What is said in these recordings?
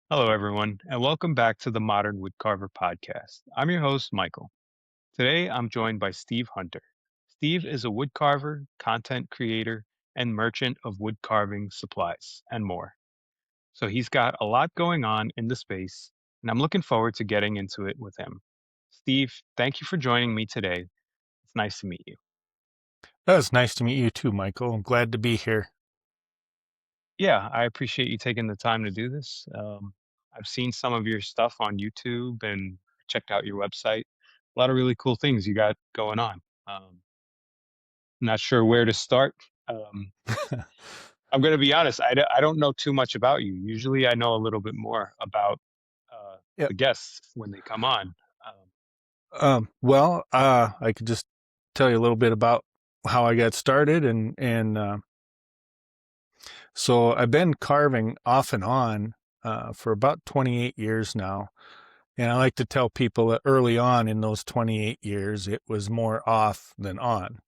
Hello, everyone, and welcome back to the Modern Woodcarver podcast. I'm your host, Michael. Today, I'm joined by Steve Hunter. Steve is a woodcarver, content creator, and merchant of wood carving supplies and more. So he's got a lot going on in the space, and I'm looking forward to getting into it with him. Steve, thank you for joining me today. It's nice to meet you. Oh, it's nice to meet you too, Michael. I'm glad to be here. Yeah, I appreciate you taking the time to do this. I've seen some of your stuff on YouTube and checked out your website. A lot of really cool things you got going on. Not sure where to start. Um, I'm going to be honest, I don't know too much about you. Usually I know a little bit more about Yep. the guests when they come on. Um, I could just tell you a little bit about how I got started, and so I've been carving off and on for about 28 years now. And I like to tell people that early on in those 28 years, it was more off than on.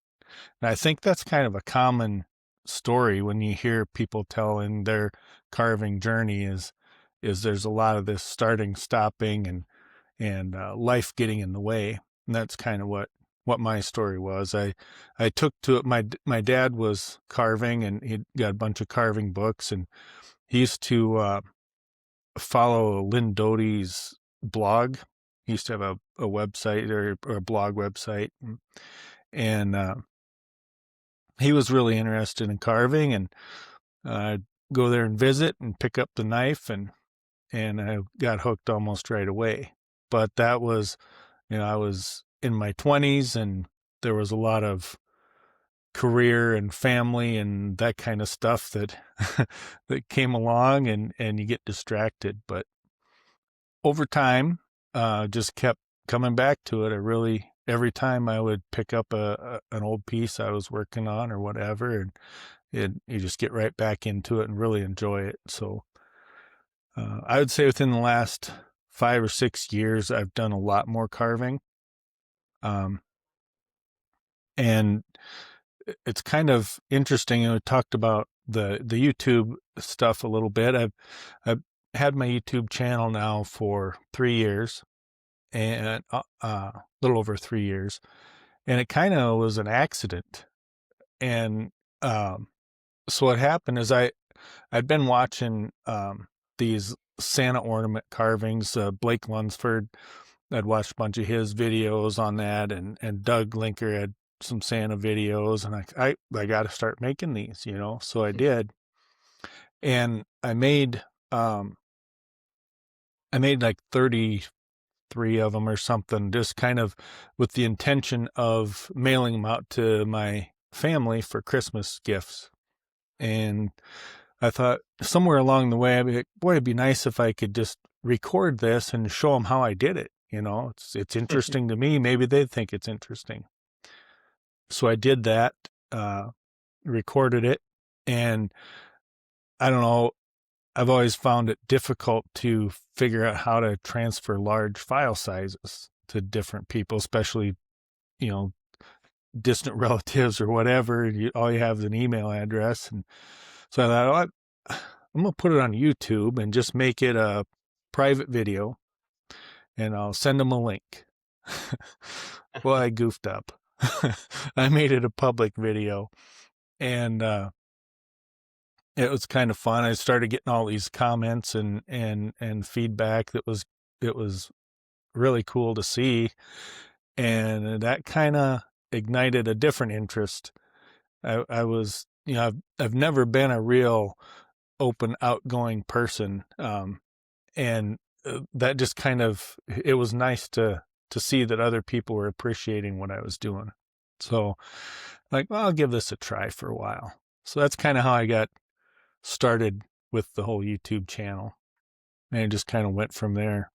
And I think that's kind of a common story when you hear people telling their carving journey is there's a lot of this starting, stopping, and life getting in the way. And that's kind of what my story was. I took to it. My dad was carving, and he got a bunch of carving books, and he used to follow Lynn Doty's blog. He used to have a website or a blog website, and he was really interested in carving, and I'd go there and visit and pick up the knife, and I got hooked almost right away. But that was, I was in my 20s, and there was a lot of career and family and that kind of stuff that that came along, and you get distracted. But over time, just kept coming back to it. I really every time I would pick up an old piece I was working on or whatever, and you just get right back into it and really enjoy it. So I would say within the last 5 or 6 years, I've done a lot more carving. Um, and it's kind of interesting. We talked about the YouTube stuff a little bit. I've had my YouTube channel now for 3 years, and a little over 3 years, and it kind of was an accident. And so what happened is I'd been watching these Santa ornament carvings. Blake Lunsford, I'd watched a bunch of his videos on that, and Doug Linker had some Santa videos, and I got to start making these. So I did, and I made like 33 of them or something, just kind of with the intention of mailing them out to my family for Christmas gifts. And I thought somewhere along the way, I'd be like, boy, it'd be nice if I could just record this and show them how I did it. It's interesting to me. Maybe they'd think it's interesting. So I did that, uh, recorded it, and I don't know. I've always found it difficult to figure out how to transfer large file sizes to different people, especially, you know, distant relatives or whatever. All you have is an email address. And so I thought, I'm going to put it on YouTube and just make it a private video, and I'll send them a link. Well, I goofed up. I made it a public video, and it was kind of fun. I started getting all these comments and feedback it was really cool to see, and that kind of ignited a different interest. I was, I've never been a real open, outgoing person, and that just kind of it was nice to see that other people were appreciating what I was doing. So, like, well, I'll give this a try for a while. So that's kind of how I got started with the whole YouTube channel, and it just kind of went from there.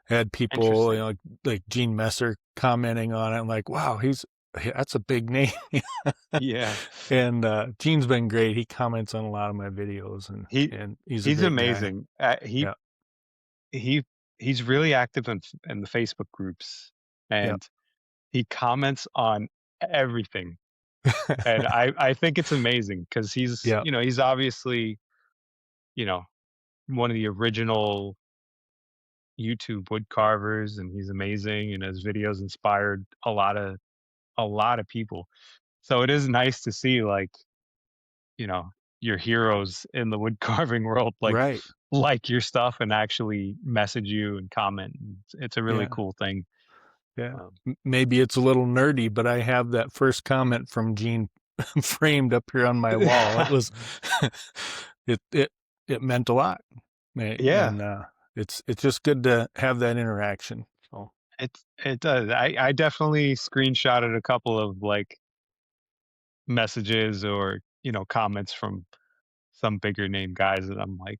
I had people, Interesting. like Gene Messer commenting on it. I'm like, wow, that's a big name. Yeah, And Gene's been great. He comments on a lot of my videos, and he and he's a he's great guy. amazing. Yeah, He he's really active in the Facebook groups, yeah, and he comments on everything. And I think it's amazing because he's yeah, he's obviously, you know, one of the original YouTube wood carvers, and he's amazing, and his videos inspired a lot of people. So it is nice to see, like, you know, your heroes in the wood carving world, Right. like your stuff and actually message you and comment. It's a really Yeah. cool thing. Yeah. Um, Maybe it's a little nerdy, but I have that first comment from Gene framed up here on my wall. It was it it it meant a lot. yeah, And it's just good to have that interaction. So it does. I definitely screenshotted a couple of like messages or comments from some bigger name guys that I'm like,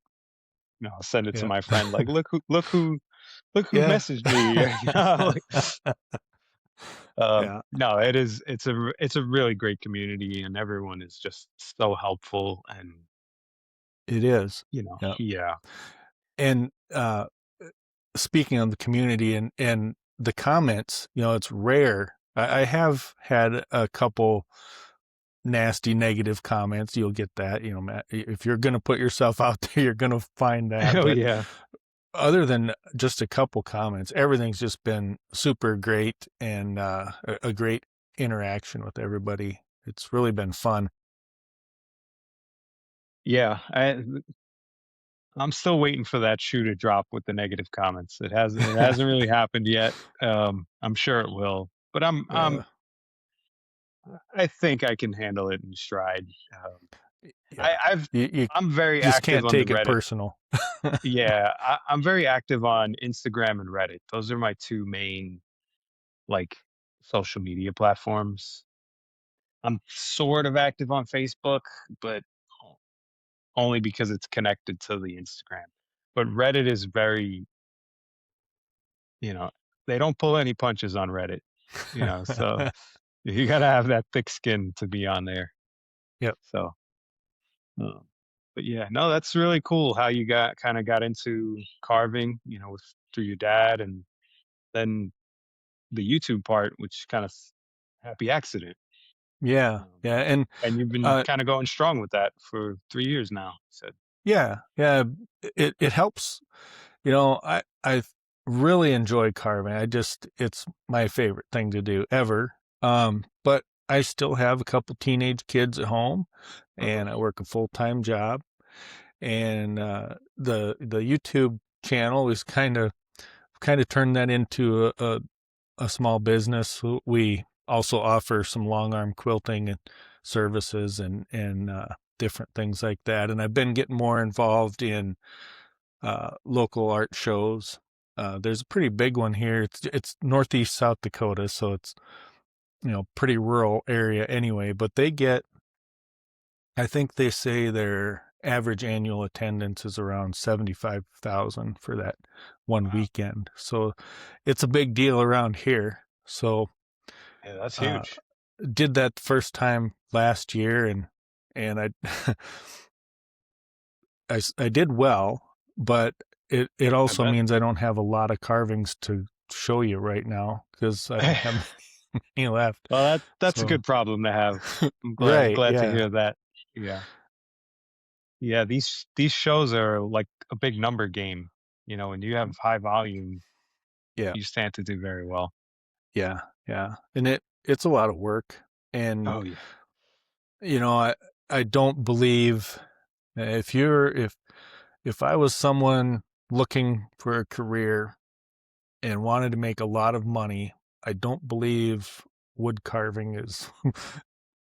I'll send it to yeah. my friend, like, look who Yeah. messaged me. Like, Yeah, no, it's a really great community, and everyone is just so helpful, and it is. Yeah. yeah. And speaking of the community and the comments, it's rare. I have had a couple nasty negative comments. You'll get that, Matt, if you're going to put yourself out there, you're going to find that. Oh But yeah. other than just a couple comments, everything's just been super great and a great interaction with everybody. It's really been fun. Yeah, I'm still waiting for that shoe to drop with the negative comments. It hasn't really happened yet. I'm sure it will, but Yeah. I think I can handle it in stride. Um, Yeah. I, I've You I'm very just active can't on the take it Reddit. personal. Yeah, I'm very active on Instagram and Reddit. Those are my two main, like, social media platforms. I'm sort of active on Facebook, but only because it's connected to the Instagram. But Reddit is very, you know, they don't pull any punches on Reddit, so you gotta have that thick skin to be on there. Yep. So, um, but yeah, no, that's really cool how you got into carving, through your dad, and then the YouTube part, which kind of happy accident. Yeah. Um, Yeah. And and you've been uh kind of going strong with that for 3 years now. Said, yeah, yeah, it helps. I really enjoy carving. It's my favorite thing to do ever. But I still have a couple teenage kids at home uh and I work a full-time job, and the YouTube channel is kind of turned that into a small business. We also offer some long arm quilting and services and different things like that. And I've been getting more involved in local art shows. There's a pretty big one here. It's northeast South Dakota, so it's pretty rural area anyway. But I think they say their average annual attendance is around 75,000 for that one wow, weekend. So it's a big deal around here. So yeah, that's uh, huge. did that the first time last year, and I did well, but it I also bet. means I don't have a lot of carvings to show you right now because I don't have many left. Well, that's a So good problem to have. I'm glad right, glad to yeah, hear that. Yeah. Yeah, these shows are like a big number game. When you have high volume, yeah, you stand to do very well. yeah, yeah, and it's a lot of work, and Oh yeah. I don't believe if I was someone looking for a career and wanted to make a lot of money, I don't believe wood carving is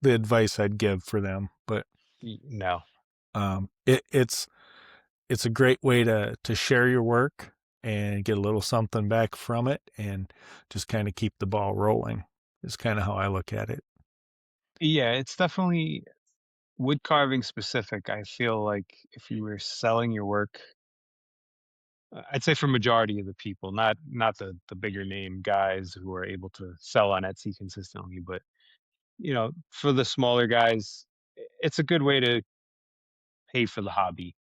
the advice I'd give for them. But No. it's a great way to share your work and get a little something back from it, and just kind of keep the ball rolling. Is kind of how I look at it. Yeah, it's definitely wood carving specific. I feel like if you were selling your work, I'd say for majority of the people, not the bigger name guys who are able to sell on Etsy consistently, but for the smaller guys, it's a good way to pay for the hobby,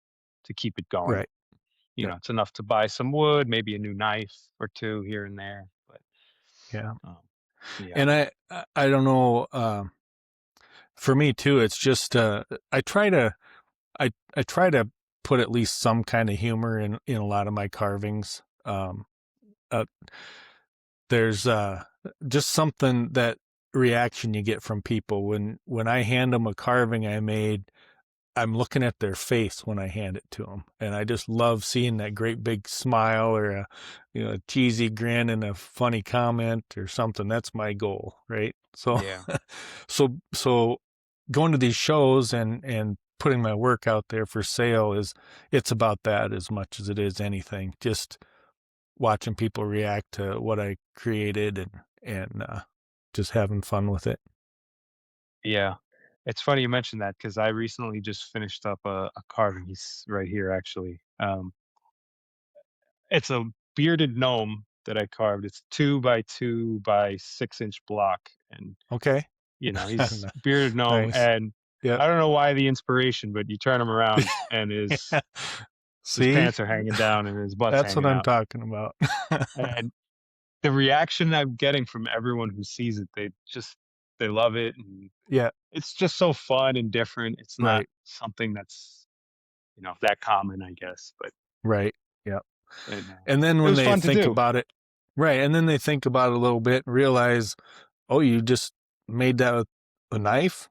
to keep it going. Right. Yep. It's enough to buy some wood, maybe a new knife or two here and there, but Yeah. um, yeah. And I don't know. For me too, it's just I try to put at least some kind of humor in a lot of my carvings. Uh, there's just something that reaction you get from people when I hand them a carving I made. I'm looking at their face when I hand it to them, and I just love seeing that great big smile or a a cheesy grin and a funny comment or something. That's my goal, right? So, Yeah. so going to these shows and putting my work out there for sale it's about that as much as it is anything. Just watching people react to what I created and just having fun with it. Yeah. It's funny you mentioned that because I recently just finished up a carving. He's right here, actually. It's a bearded gnome that I carved. It's 2 by 2 by 6 inch block, and Okay. he's bearded gnome, Nice. and Yep. I don't know why the inspiration, but you turn him around and Yeah. his See? pants are hanging down and his butt's That's what hanging I'm out. talking about. And the reaction I'm getting from everyone who sees it, they love it, and Yeah, it's just so fun and different. It's not right, something that's, that common, I guess, but right. Yep. it, And then it when was they fun to think do. about it, right, and then they think about it a little bit and realize, "Oh, you just made that with a knife?"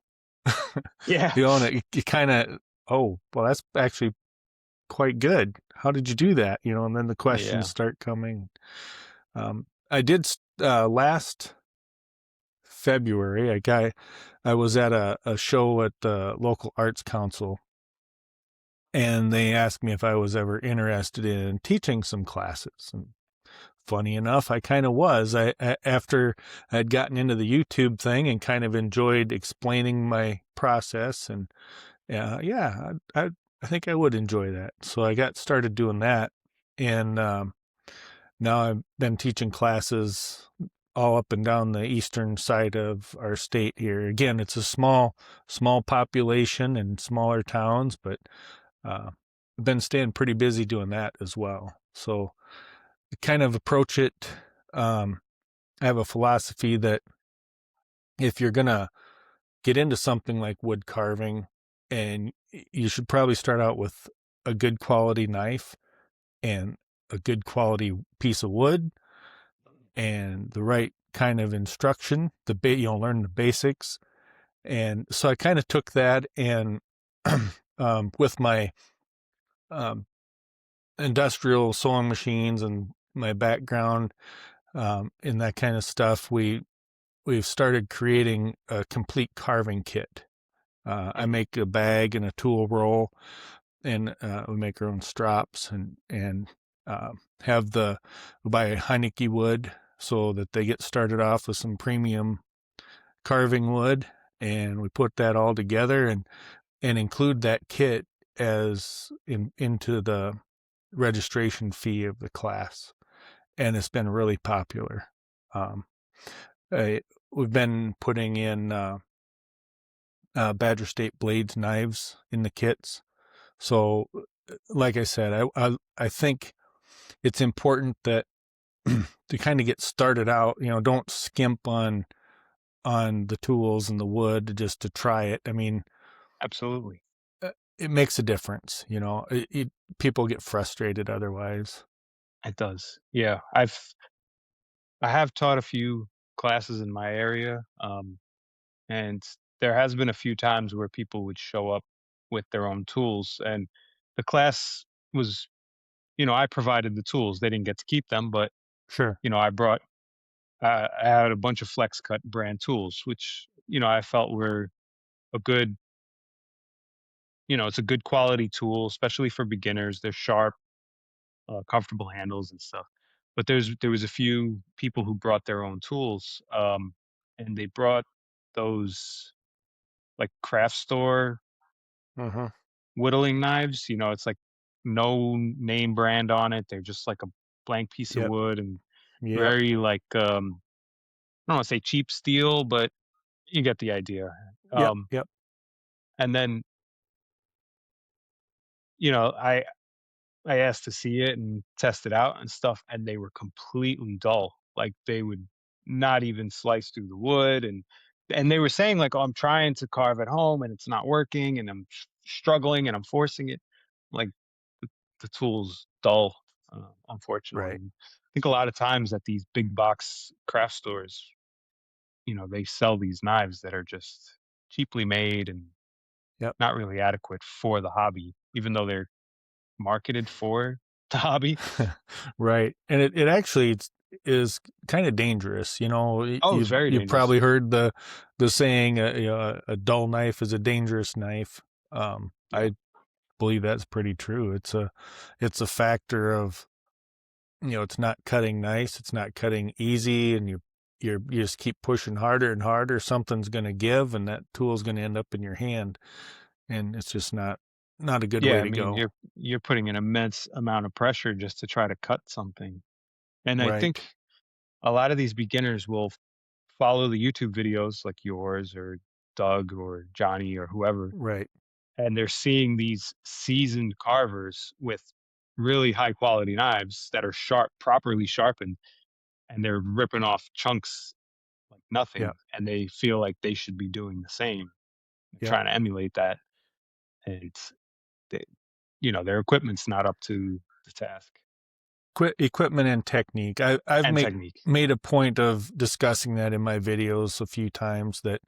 Yeah. And you kinda, "Oh, well, that's actually quite good. How did you do that?" And then the questions Yeah. start coming. I did last February, I was at a show at the local arts council, and they asked me if I was ever interested in teaching some classes. And funny enough, I kind of was. After I'd gotten into the YouTube thing and kind of enjoyed explaining my process, and yeah, I think I would enjoy that. So I got started doing that, and now I've been teaching classes all up and down the eastern side of our state here. Again, it's a small population and smaller towns, but I've been staying pretty busy doing that as well. So I kind of approach it. Um, I have a philosophy that if you're gonna get into something like wood carving, and you should probably start out with a good quality knife and a good quality piece of wood and the right kind of instruction. Learn the basics. And so I kind of took that and with my um, industrial sewing machines and my background in that kind of stuff, we've started creating a complete carving kit. I Mhm. make a bag and a tool roll, and we make our own strops and uh, have we buy Heineke wood so that they get started off with some premium carving wood, and we put that all together and include that kit as into the registration fee of the class, and it's been really popular. Um, I, we've been putting in Badger State blades knives in the kits. So, like I said, I think it's important that to kind of get started out. Don't skimp on the tools and the wood just to try it. I mean, Absolutely. it makes a difference. People get frustrated otherwise. It does. Yeah. I have taught a few classes in my area, and there has been a few times where people would show up with their own tools, and the class was, I provided the tools. They didn't get to keep them, but Sure. I brought I had a bunch of flex cut brand tools, which I felt were a good, it's a good quality tool, especially for beginners. They're sharp, comfortable handles and stuff. But there was a few people who brought their own tools, and they brought those like craft store Mm-hmm. whittling knives. It's like no name brand on it. They're just like a blank piece of Yep. wood and Yep. very like I don't want to say cheap steel, but you get the idea. Yep. Um, Yep. and then you know I I asked to see it and test it out and stuff, and they were completely dull. Like they would not even slice through the wood, and they were saying like, "Oh, I'm trying to carve at home and it's not working, and I'm struggling and I'm forcing it." like the tools dull, unfortunately. Right. And I think a lot of times at these big box craft stores, they sell these knives that are just cheaply made and Yep. not really adequate for the hobby, even though they're marketed for the hobby. Right. And it actually is kind of dangerous. Oh, it's You've very you've dangerous. probably heard the saying, a dull knife is a dangerous knife. Yeah. I believe that's pretty true. It's a factor of, it's not cutting nice, it's not cutting easy, and you just keep pushing harder and harder. Something's going to give, and that tool's going to end up in your hand, and it's just not a good Yeah, way I to mean, go. you're putting an immense amount of pressure just to try to cut something. And I Right. think a lot of these beginners will follow the YouTube videos like yours or Doug or Johnny or whoever, Right. and they're seeing these seasoned carvers with really high quality knives that are sharp, properly sharpened, and they're ripping off chunks like Yeah. nothing, and they feel like they should be doing the same. They're Yeah. trying to emulate that, and they, their equipment's not up to the task Equipment and technique. I've and made technique. made a point of discussing that in my videos a few times, that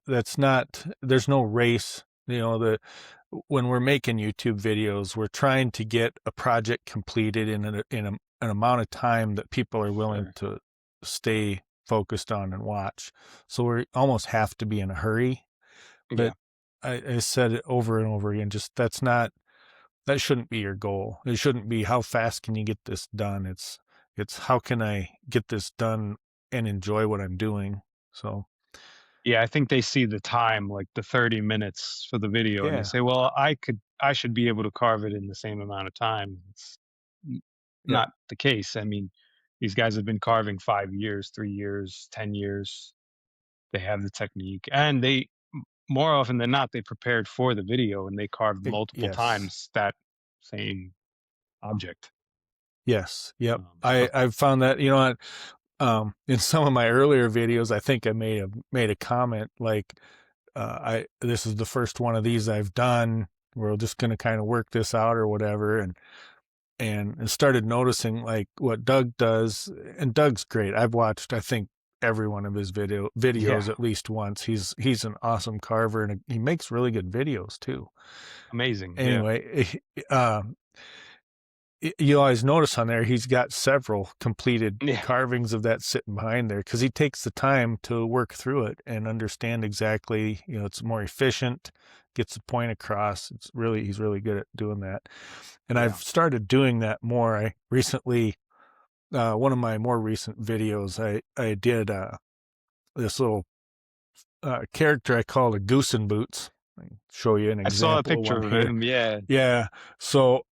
that's not there's no race. When we're making YouTube videos, we're trying to get a project completed an amount of time that people are willing Sure. to stay focused on and watch. So we almost have to be in a hurry. Yeah. But I said it over and over again, just that shouldn't be your goal. It shouldn't be how fast can you get this done. It's how can I get this done and enjoy what I'm doing. So Yeah, I think they see the time, like the 30 minutes for the video, and they yeah, say, "Well, I should be able to carve it in the same amount of time." It's n yep, not the case. I mean, these guys have been carving 5 years, 3 years, 10 years. They have the technique, and more often than not, they prepared for the video, and they carved multiple yes. times that same object. Yes, yep. So I've found that, what, in some of my earlier videos, I think I may have made a comment like, I this is the first one of these I've done. We're just going to kind of work this out or whatever, and started noticing like what Doug does, and Doug's great. I've watched, I think, every one of his videos yeah, at least once. He's an awesome carver, and he makes really good videos too. amazing, yeah. Anyway, you always notice on there he's got several completed Yeah, carvings of that sitting behind there, because he takes the time to work through it and understand exactly, it's more efficient, gets the point across. He's really good at doing that, and I've yeah. started doing that more. I recently, one of my more recent videos, I did this little character I called a Goose in Boots. I can show you an I saw a example of one picture of here. him, yeah, Yeah. So,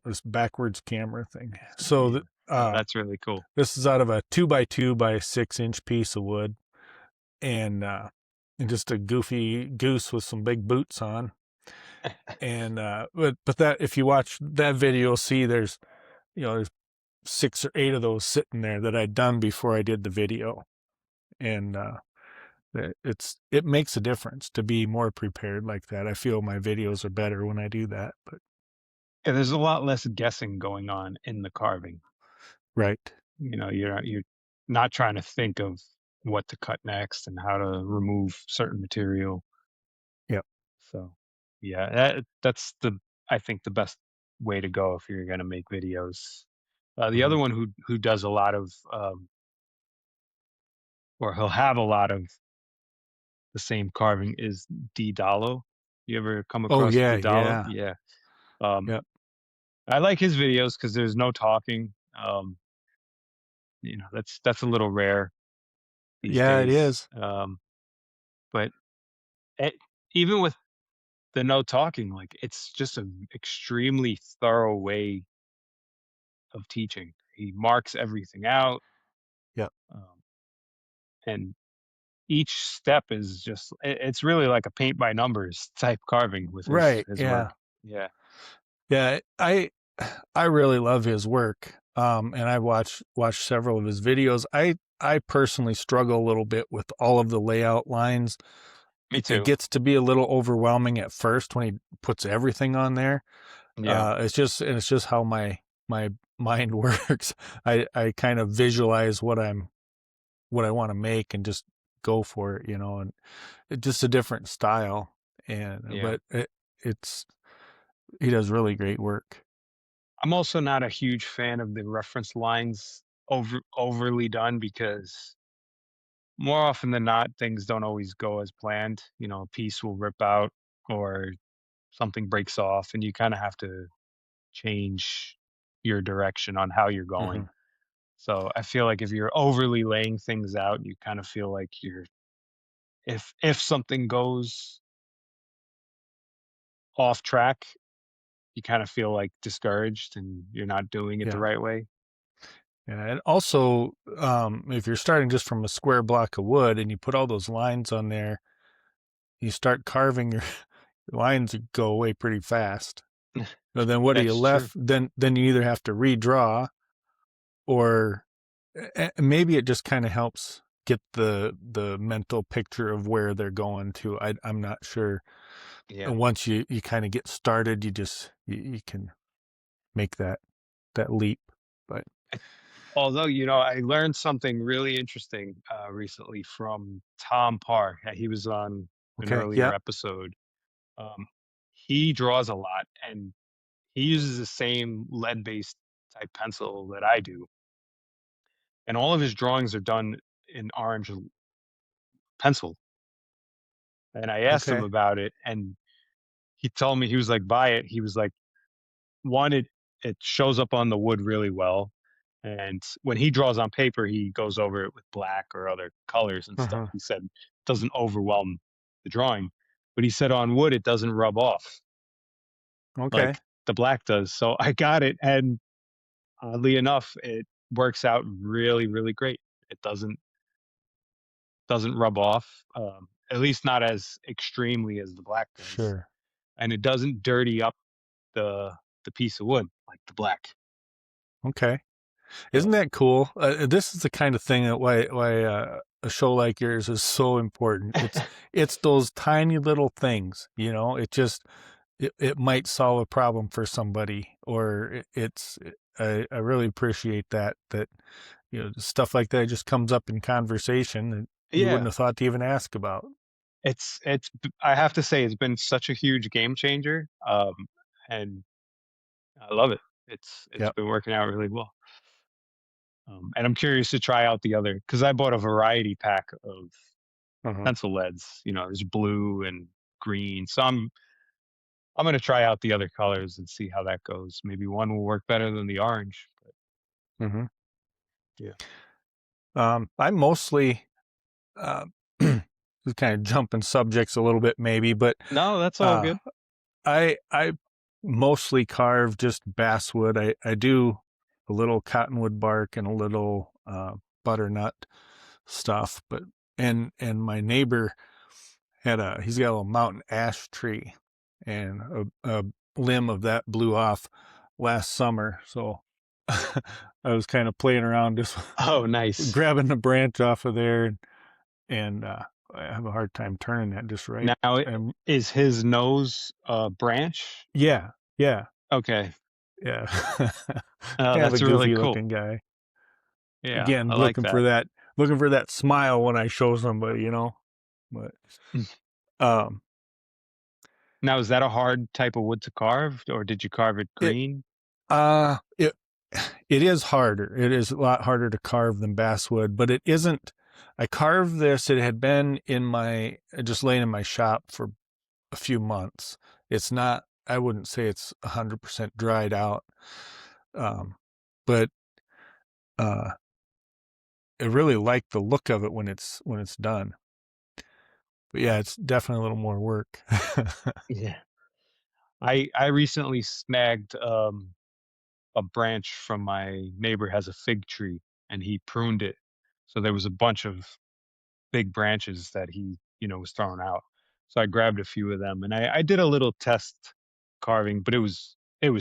this backwards camera thing. So, yeah. Oh, that's really cool. this is out of a 2 by 2 by 6 inch piece of wood, and just a goofy goose with some big boots on. And but that, if you watch that video, you'll see there's 6 or 8 of those sitting there that I'd done before I did the video, and it makes a difference to be more prepared like that. I feel my videos are better when I do that. But Yeah, there's a lot less guessing going on in the carving. right, You're not trying to think of what to cut next and how to remove certain material. yeah, So, yeah, that's I think the best way to go if you're gonna make videos. The hmm other one who does a lot of, or he'll have a lot of the same carving is D Dallo. You ever come oh across yeah, D Dallo? yeah, Yeah. Um, yeah, I like his videos because there's no talking. That's a little rare these yeah, it days. is. But it, even with the no talking, like it's just an extremely thorough way of teaching. He marks everything out, Yeah, um, and each step is it's really like a paint by numbers type carving with his right, his work. yeah. Yeah, Yeah, I really love his work. And I watched several of his videos. I personally struggle a little bit with all of the layout lines. me It too. gets to be a little overwhelming at first when he puts everything on there. Yeah. It's just how my mind works. I kind of visualize what I want to make and just go for it, and it's just a different style. And Yeah. but it's he does really great work. I'm also not a huge fan of the reference lines overly done because more often than not, things don't always go as planned. A piece will rip out or something breaks off, and you kind of have to change your direction on how you're going. Hmm. So I feel like if you're overly laying things out, you kind of feel like if something goes off track, you kind of feel like discouraged and you're not doing it the Yeah. right way. Yeah, and also, if you're starting just from a square block of wood and you put all those lines on there, you start carving your lines go away pretty fast. So then what are you That's true. left? Then you either have to redraw or maybe it just kind of helps get the mental picture of where they're going to. I'm not sure. Yeah. And once you kind of get started, you can make that leap. But Although, I learned something really interesting recently from Tom Parr. He was on an okay, earlier yeah, episode. Um, he draws a lot and he uses the same lead based type pencil that I do. And all of his drawings are done in orange pencil. And I asked him okay, about it and he told me, he was like, buy it. He was like, one, it shows up on the wood really well. And when he draws on paper, he goes over it with black or other colors and stuff. uh-huh. He said it doesn't overwhelm the drawing. But he said on wood, it doesn't rub off Okay, like the black does. So I got it. And oddly enough, it works out really, really great. It doesn't rub off, at least not as extremely as the black does. sure. And it doesn't dirty up the the piece of wood like the black. Okay. Isn't So that cool? This is the kind of thing that why a show like yours is so important. It's those tiny little things, it might solve a problem for somebody, or I really appreciate that stuff like that just comes up in conversation that you wouldn't yeah, have thought to even ask about. I have to say it's been such a huge game changer, and I love it. It's Yep. been working out really well. And I'm curious to try out the other because I bought a variety pack of Uh-huh. pencil leads. There's blue and green, so I'm gonna try out the other colors and see how that goes. Maybe one will work better than the orange. But Hmm. yeah, I mostly uh, just kind of jumping subjects a little bit, maybe, but no, that's all uh, good. I mostly carve just basswood. I do a little cottonwood bark and a little butternut stuff, but and my neighbor he's got a little mountain ash tree, and a limb of that blew off last summer, so I was kind of playing around just Oh, nice. grabbing the branch off of there, and I have a hard time turning that just right. Now, And is his nose a branch? yeah, yeah. Okay, Yeah. Kind of a that's really goofy cool. looking guy. Yeah, Again, I like that. looking for that smile when I show somebody. But um Now, is that a hard type of wood to carve, or did you carve it it green? uh it it is harder. It is a lot harder to carve than basswood, but it isn't. I carved this. It had been in my just laying in my shop for a few months. It's not, I wouldn't say it's 100% dried out. Um but uh I really like the look of it when it's done. But yeah, it's definitely a little more work. Yeah. I recently snagged a branch from my neighbor has a fig tree and he pruned it. So there was a bunch of big branches that he was throwing out. So I grabbed a few of them and I did a little test carving, but it was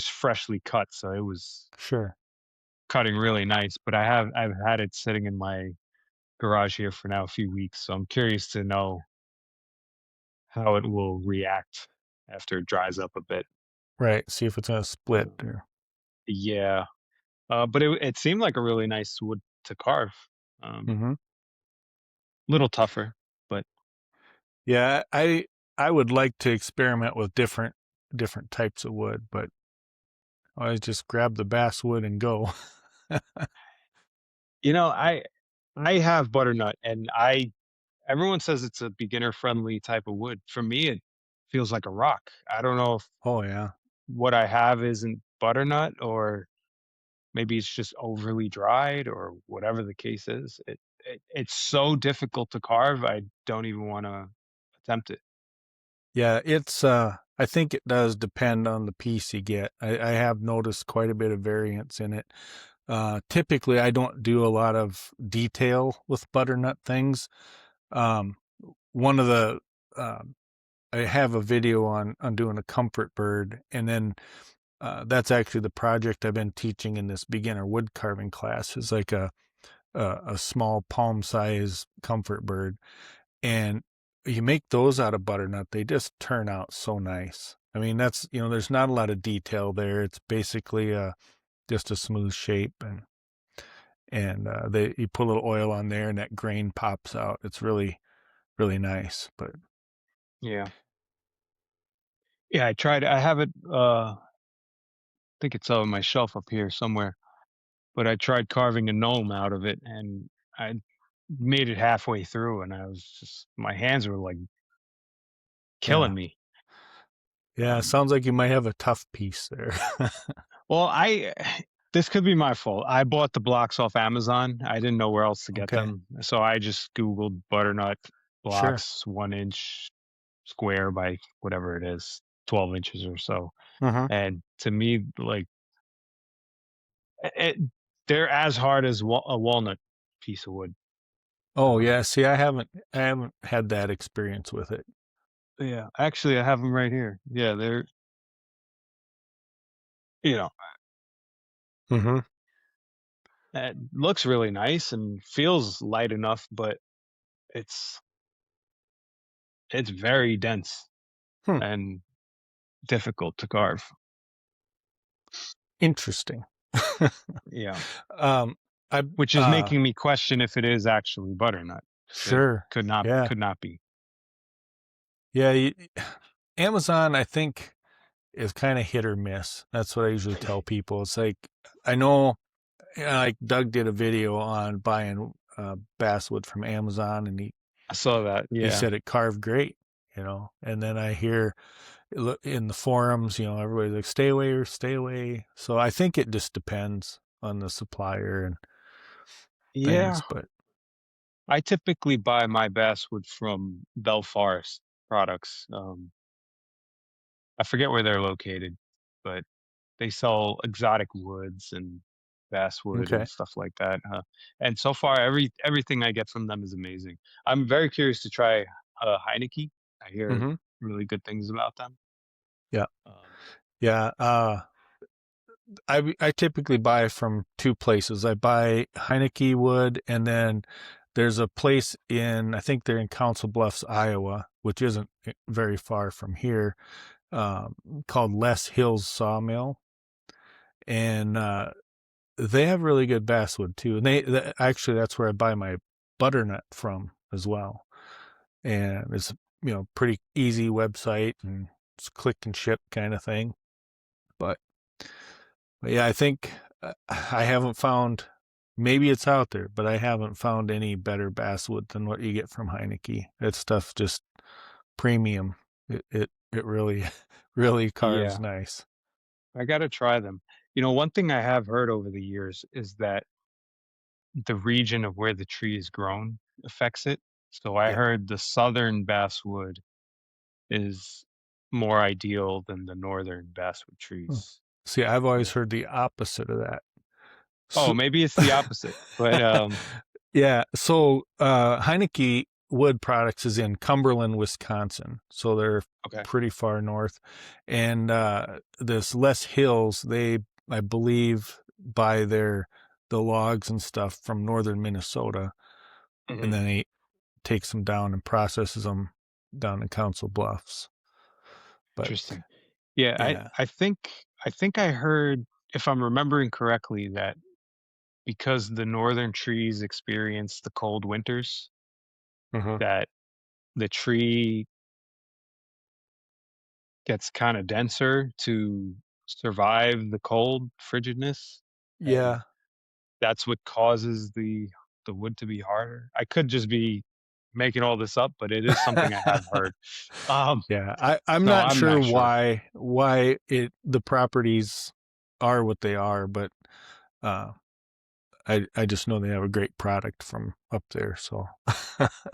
freshly cut, so it was Sure. cutting really nice. But I've had it sitting in my garage here for now a few weeks, so I'm curious to know how it will react after it dries up a bit. Right. See if it's gonna split Um, or. yeah, but it seemed like a really nice wood to carve. Hmm. Little tougher, but Yeah, I would like to experiment with different types of wood, but I just grab the basswood and go. you know, I have butternut, and I everyone says it's a beginner friendly type of wood. For me, it feels like a rock. I don't know if Oh yeah. what I have isn't butternut, or maybe it's just overly dried, or whatever the case is. It's so difficult to carve. I don't even want to attempt it. Yeah, it's I think it does depend on the piece you get. I have noticed quite a bit of variance in it. Typically I don't do a lot of detail with butternut things. Um, one of the I have a video on doing a comfort bird, and then that's actually the project I've been teaching in this beginner wood carving class. Is like a small palm size comfort bird, and you make those out of butternut. They just turn out so nice. I mean, that's there's not a lot of detail there. It's basically just a smooth shape, and they you put a little oil on there, and that grain pops out. It's really nice. But Yeah. Yeah, I tried. I have it. I think it's on my shelf up here somewhere. But I tried carving a gnome out of it, and I made it halfway through, and I was just my hands were like yeah, killing me. yeah, Um, sounds like you might have a tough piece there. well, I this could be my fault. I bought the blocks off Amazon. I didn't know where else to get Okay, them, so I just Googled butternut sure. blocks, 1 inch square by whatever it is, 12 inches or so. Hmm. And to me, like it, they're as hard as a walnut piece of wood. Oh Um, yeah, see, I haven't had that experience with it. yeah, actually, I have them right here. Yeah, they're you know Hmm. it looks really nice and feels light enough, but it's it's very dense Hmm. and difficult to carve. Interesting. Yeah, um, I which is uh, making me question if it is actually butternut, 'cause it sure. Yeah, could not be. yeah. Amazon, I think, is kind of hit or miss. That's what I usually tell people. It's like I know, like Doug did a video on buying basswood from Amazon, and I saw that. he Yeah, said it carved great, And then I hear in the forums, everybody's like, stay away or stay away. So I think it just depends on the supplier and yeah. things. But I typically buy my basswood from Bell Forest Products. I forget where they're located, but they sell exotic woods and basswood and okay. stuff like that. And so far, everything I get from them is amazing. I'm very curious to try Heineke. I hear Hmm. really good things about them. Yeah. Um, Yeah. I typically buy from two places. I buy Heineke wood, and then there's a place I think they're in Council Bluffs, Iowa, which isn't very far from here, um, called Les Hills Sawmill, and they have really good basswood too. And actually that's where I buy my butternut from as well. And it's pretty easy website, and it's click and ship kind of thing. But yeah, I think I haven't found. Maybe it's out there, but I haven't found any better basswood than what you get from Heineke. That stuff just premium. It really really carves yeah, nice. I got to try them. One thing I have heard over the years is that the region of where the tree is grown affects it. So I Yeah. heard the southern basswood is more ideal than the northern basswood Hmm. trees. See, I've always Yeah. heard the opposite of that. Oh, So, maybe it's the opposite, but, yeah, so Heineke Wood Products is in Cumberland, Wisconsin. So they're okay. pretty far north. And this Les Hills, I believe, buy the logs and stuff from northern Minnesota, and Mhm. then he takes them down and processes them down in Council Bluffs. But Interesting. Yeah, Yeah. I think I heard, if I'm remembering correctly, that because the northern trees experience the cold winters, Hmm. that the tree gets kind of denser to survive the cold frigidness, and Yeah. that's what causes the wood to be harder. I could just be making all this up, but it is something I have heard. Um, Yeah. I'm so not I'm sure not sure. why the properties are what they are, but uh I just know they have a great product from up there. So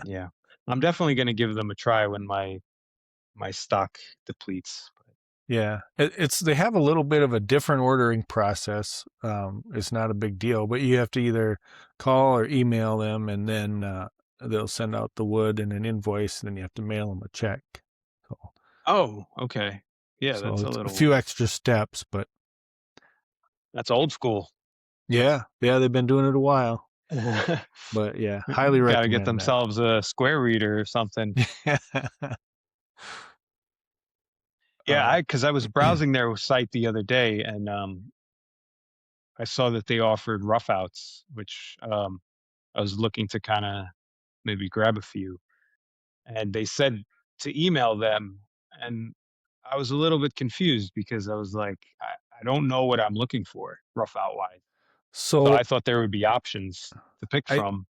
Yeah, I'm definitely going to give them a try when my stock depletes. yeah, it's they have a little bit of a different ordering process. It's not a big deal, but you have to either call or email them, and then they'll send out the wood and an invoice, and then you have to mail them a check. So, Oh, okay. Yeah, so that's a it's a little few extra steps, but that's old school. yeah, yeah, they've been doing it a while. But yeah, highly Got to get recommend that. themselves a square reader or something. Yeah, um, I because I was browsing their site the other day, and I saw that they offered roughouts, which I was looking to kind of maybe grab a few, and they said to email them, and I was a little bit confused because I was like, I don't know what I'm looking for rough out wise. So so I thought there would be options to pick I from.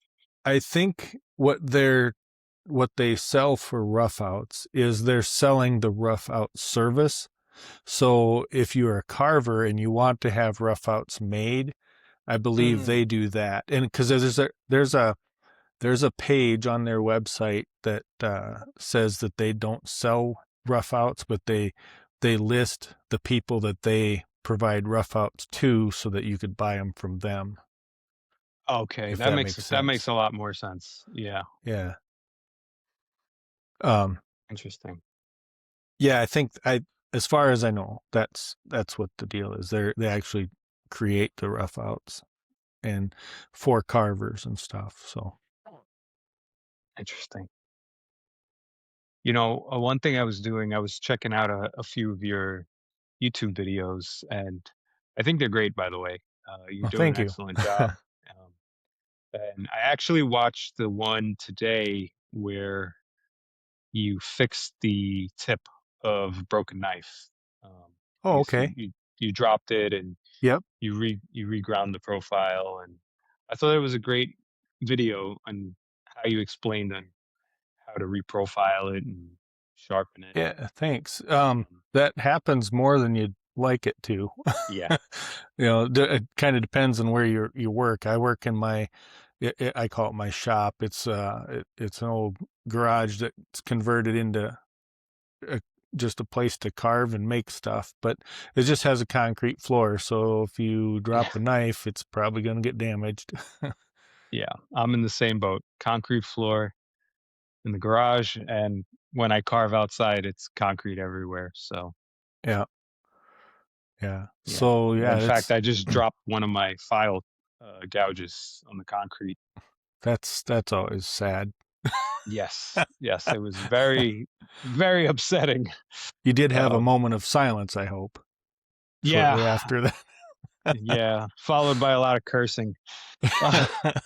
I think what they sell for rough outs is they're selling the rough out service. So if you're a carver and you want to have rough outs made, I believe Mm. they do that. And because there's a page on their website that says that they don't sell rough outs, but they list the people that they provide rough outs to so that you could buy them from them, Okay, if that makes that makes sense. a lot more sense. Yeah, Yeah. Um, interesting. yeah, I think as far as I know, that's what the deal is. They actually create the rough outs and for carvers and stuff. So, Interesting. One thing I was doing, I was checking out a few of your YouTube videos, and I think they're great, by the way. You're well, doing an thank you. excellent job. Um, and I actually watched the one today where you fixed the tip of a broken knife. Um, I Oh, guess okay. you dropped it and Yep. you reground the profile, and I thought it was a great video on how you explained on how to reprofile it and sharpen it. Yeah, thanks. Um, That happens more than you'd like it to. yeah, It kind of depends on where you work. I work in I call it my shop. It's an old garage that's converted into a, just a place to carve and make stuff, but it just has a concrete floor. So if you drop yeah, a knife, it's probably going to get damaged. yeah. I'm in the same boat. Concrete floor in the garage, and when I carve outside, it's concrete everywhere. So Yeah, yeah. yeah. So In yeah, fact, I just dropped one of my file gouges on the concrete. that's always sad. Yes, yes, it was very, very upsetting. You did have a Um, moment of silence, I hope, yeah, shortly after yeah, followed by a lot of cursing. that.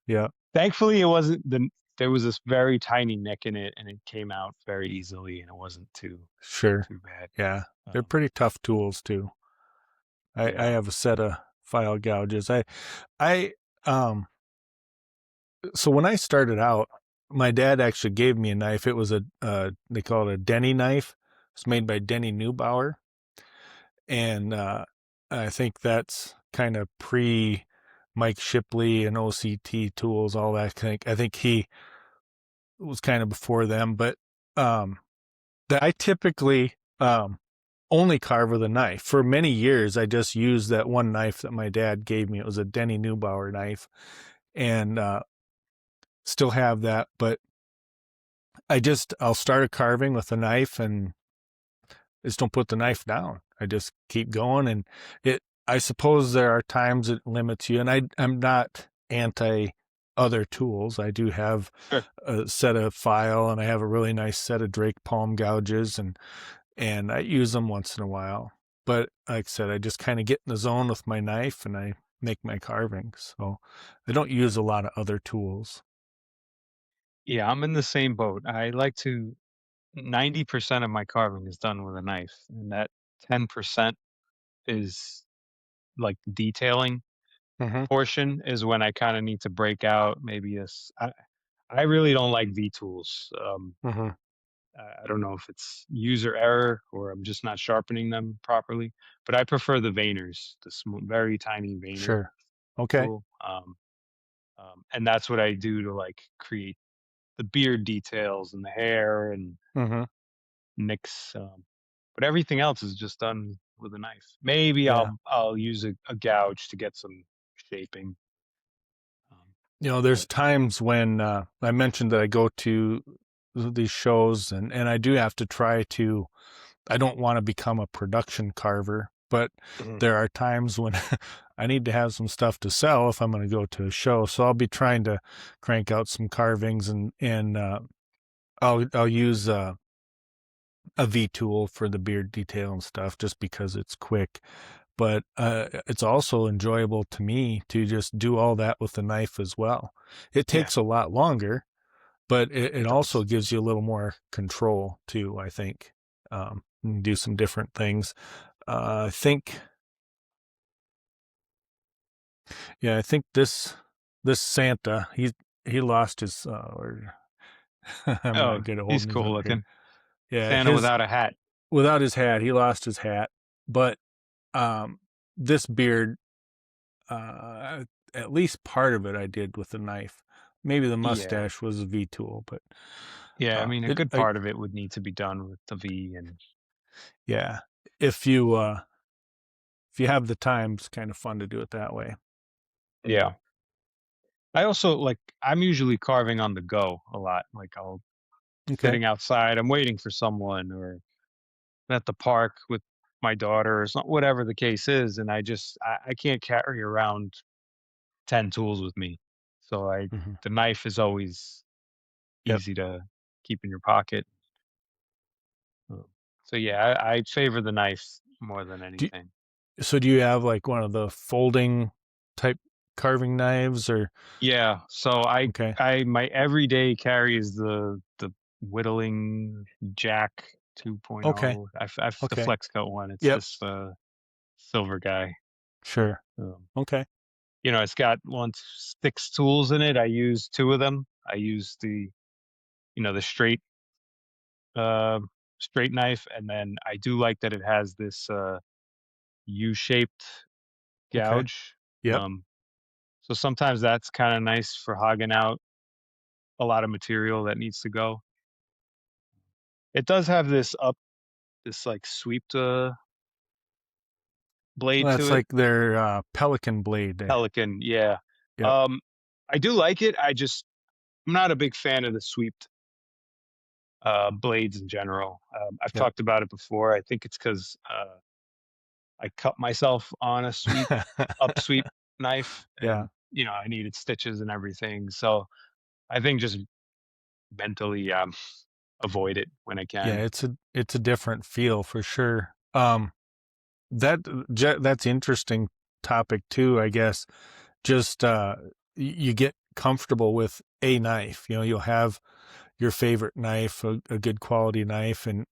Yeah, Thankfully, it wasn't the. There was this very tiny nick in it, and it came out very easily, and it wasn't sure. too bad. Yeah, they're Um, pretty tough tools too. I yeah, have a set of file gouges. I so when I started out, my dad actually gave me a knife. It was they call it a Denny knife. It's made by Denny Neubauer, and I think that's kind of pre Mike Shipley and OCT tools, all that. I think he was kind of before them, but um, that I typically only carve with a knife. For many years, I just used that one knife that my dad gave me. It was a Denny Neubauer knife, and still have that. But I'll start a carving with a knife and just don't put the knife down. I just keep going, and I suppose there are times it limits you, and I'm not anti other tools. I do have sure. a set of file, and I have a really nice set of Drake palm gouges, and and I use them once in a while. But like I said, I just kind of get in the zone with my knife and I make my carvings. So I don't use a lot of other tools. Yeah, I'm in the same boat. I like to 90% of my carving is done with a knife, and that 10% is like detailing Hmm. portion is when I kinda need to break out maybe I really don't like V tools. Hmm. I don't know if it's user error or I'm just not sharpening them properly, but I prefer the veiners, the very tiny veiner Sure. Okay. tool. And that's what I do to like create the beard details and the hair and Hmm. nicks. But everything else is just done with a knife. Maybe Yeah. I'll use a gouge to get some shaping. Um, There's but times when I mentioned that I go to these shows and I do have to try to, I don't want to become a production carver, but Mhm. there are times when I need to have some stuff to sell if I'm going to go to a show. So I'll be trying to crank out some carvings and I'll use a V tool for the beard detail and stuff just because it's quick. But it's also enjoyable to me to just do all that with the knife as well. It Yeah, takes a lot longer, but it it also does. gives you a little more control too, I think. And do some different things. I think, yeah, I think this Santa, he lost his, or I'm Oh, not good at he's holding his cool up here. looking. Yeah, Santa his without a hat. without his hat, he lost his hat, but um, this beard, uh, at least part of it I did with a knife. Maybe the Yeah. mustache was a V tool, but Yeah, I mean, a it, good part of it would need to be done with the V and yeah, if you uh, if you have the time, it's kind of fun to do it that way. yeah. I also like I'm usually carving on the go a lot. Like I'll Okay. sitting outside, I'm waiting for someone or at the park with my daughter or something, whatever the case is, and I can't carry around 10 tools with me. So I Hmm. the knife is always Yep. easy to keep in your pocket. Um, so yeah, I favor the knife more than Do anything. so do you have like one of the folding type carving knives or Yeah, so okay. I my everyday carry is the whittling jack Okay. 2.0. I've the Okay. flex cut one. It's Yep. this silver guy. Sure. Um, Okay. it's got 6 tools in it. I use 2 of them. I use the uh, straight knife, and then I do like that it has this U-shaped Okay. gouge. Yep. Um, so sometimes that's kind of nice for hogging out a lot of material that needs to go. It does have this like sweeped blade Well, to that's it. like their pelican blade. Pelican, yeah. Yep. Um, I do like it. I'm not a big fan of the sweeped blades in general. I've Yep. talked about it before. I think it's because I cut myself on a up sweep knife, Yeah. and I needed stitches and everything. So I think just mentally avoid it when I Yeah, can. it's a different feel for sure. That that's interesting topic too, I guess. Just you get comfortable with a knife. You'll have your favorite knife, a good quality knife, and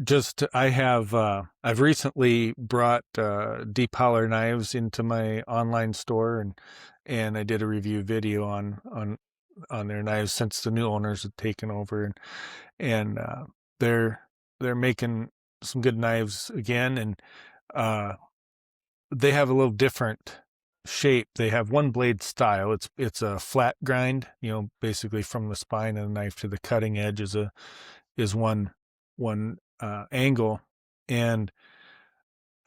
just I've recently brought deep holler knives into my online store and I did a review video on their knives since the new owners had taken over and they're they're making some good knives again and uh they have a little different shape. They have one blade style. It's a flat grind, basically from the spine of the knife to the cutting edge is one angle. And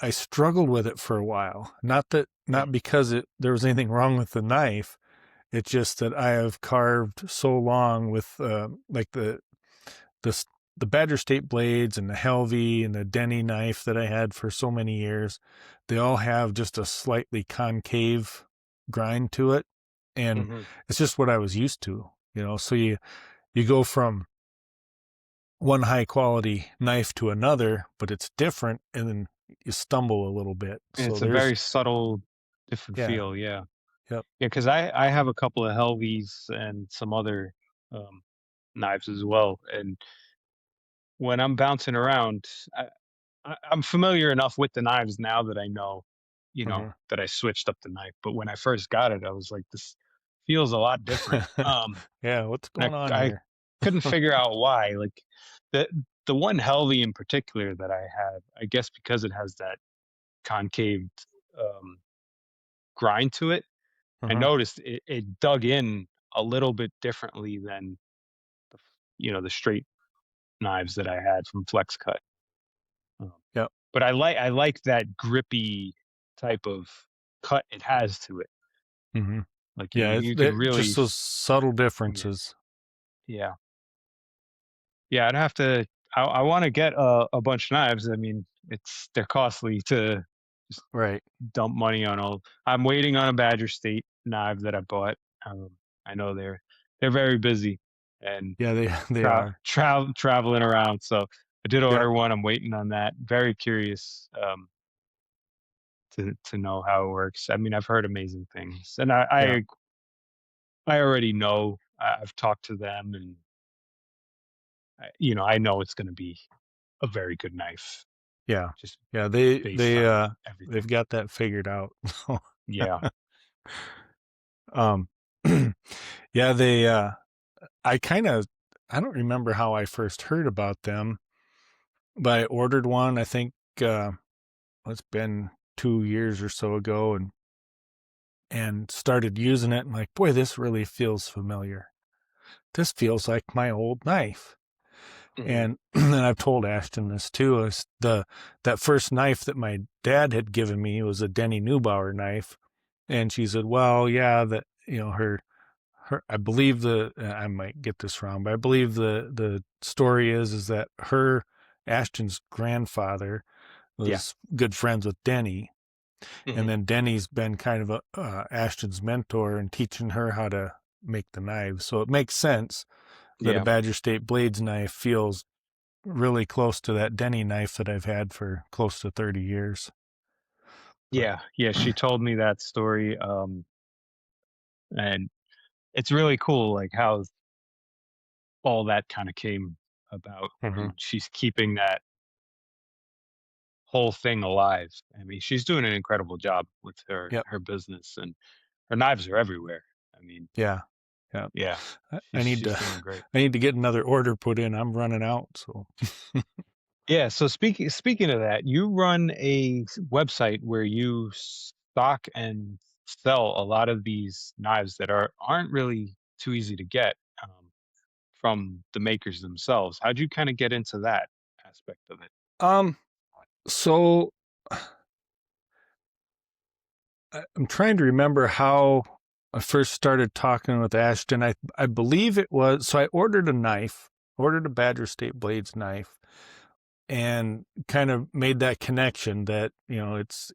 I struggled with it for a while. Not because there was anything wrong with the knife. It's just that I have carved so long with like the the Badger State blades and the Helvey and the Denny knife that I had for so many years, they all have just a slightly concave grind to it, and Hmm. it's just what I was used to. So you go from one high quality knife to another, but it's different, and then you stumble a little bit. So It's a very there's, subtle, different yeah, feel. Yeah. yep, Yeah. Cause I have a couple of Helvies and some other um, knives as well. And when I'm bouncing around, I'm familiar enough with the knives now that I know, hmm that I switched up the knife. But when I first got it, I was like, this feels a lot different. yeah. What's And going on I here? couldn't figure out why. Like the the one Helvy in particular that I have, I guess because it has that concave um, grind to it, I hmm noticed it dug in a little bit differently than the straight knives that I had from Flex Cut. Um, Yep. but I like that grippy type of cut it has to it. hmm Like you Yeah. you could really Just those subtle yeah, differences. yeah. Yeah, I'd have to I wanna get a bunch of knives. I mean, they're costly to just Right. dump money on all. I'm waiting on a Badger State knife that I bought. Um, I know they're very busy and Yeah. They are. traveling around, so I did Yep. order one. I'm waiting on that. Very curious, to know how it works. I mean, I've heard amazing things, and Yeah. I already know. I've talked to them, and I know it's gonna be a very good knife Yeah. just Yeah. based on They've everything. got that figured out. Yeah. um, yeah. I kind of, I don't remember how I first heard about them, but I ordered one. I think it's been 2 years or so ago, and started using it. And like, boy, this really feels familiar. This feels like my old knife. Mhm. And then I've told Ashton this too. Is that first knife that my dad had given me was a Denny Neubauer knife, and she said, "Well, yeah, that her I believe I might get this wrong, but I believe the story is that her Ashton's grandfather Yeah. was good friends with Denny, and Mhm. then Denny's been kind of a Ashton's mentor and teaching her how to make the knives. So it makes sense that a Yeah. Badger State Blades knife feels really close to that Denny knife that I've had for close to 30 years. But Yeah. Yeah, she told me that story, and it's really cool, like, how all that kinda came about, Mhm. and she's keeping that whole thing alive. I mean, she's doing an incredible job with her Yep. her business, and her knives are everywhere. I mean, Yeah. Yeah. yeah, I she's need she's to doing great. I need to get another order put in. I'm running out, so Yeah, so speaking of that, you run a website where you stock and sell a lot of these knives that aren't really too easy to get, from the makers themselves. How'd you kind of get into that aspect of it? um so I'm trying to remember how I first started talking with Ashton. I believe it was, so I ordered a knife, ordered a Badger State Blades knife, and kind of made that connection that, it's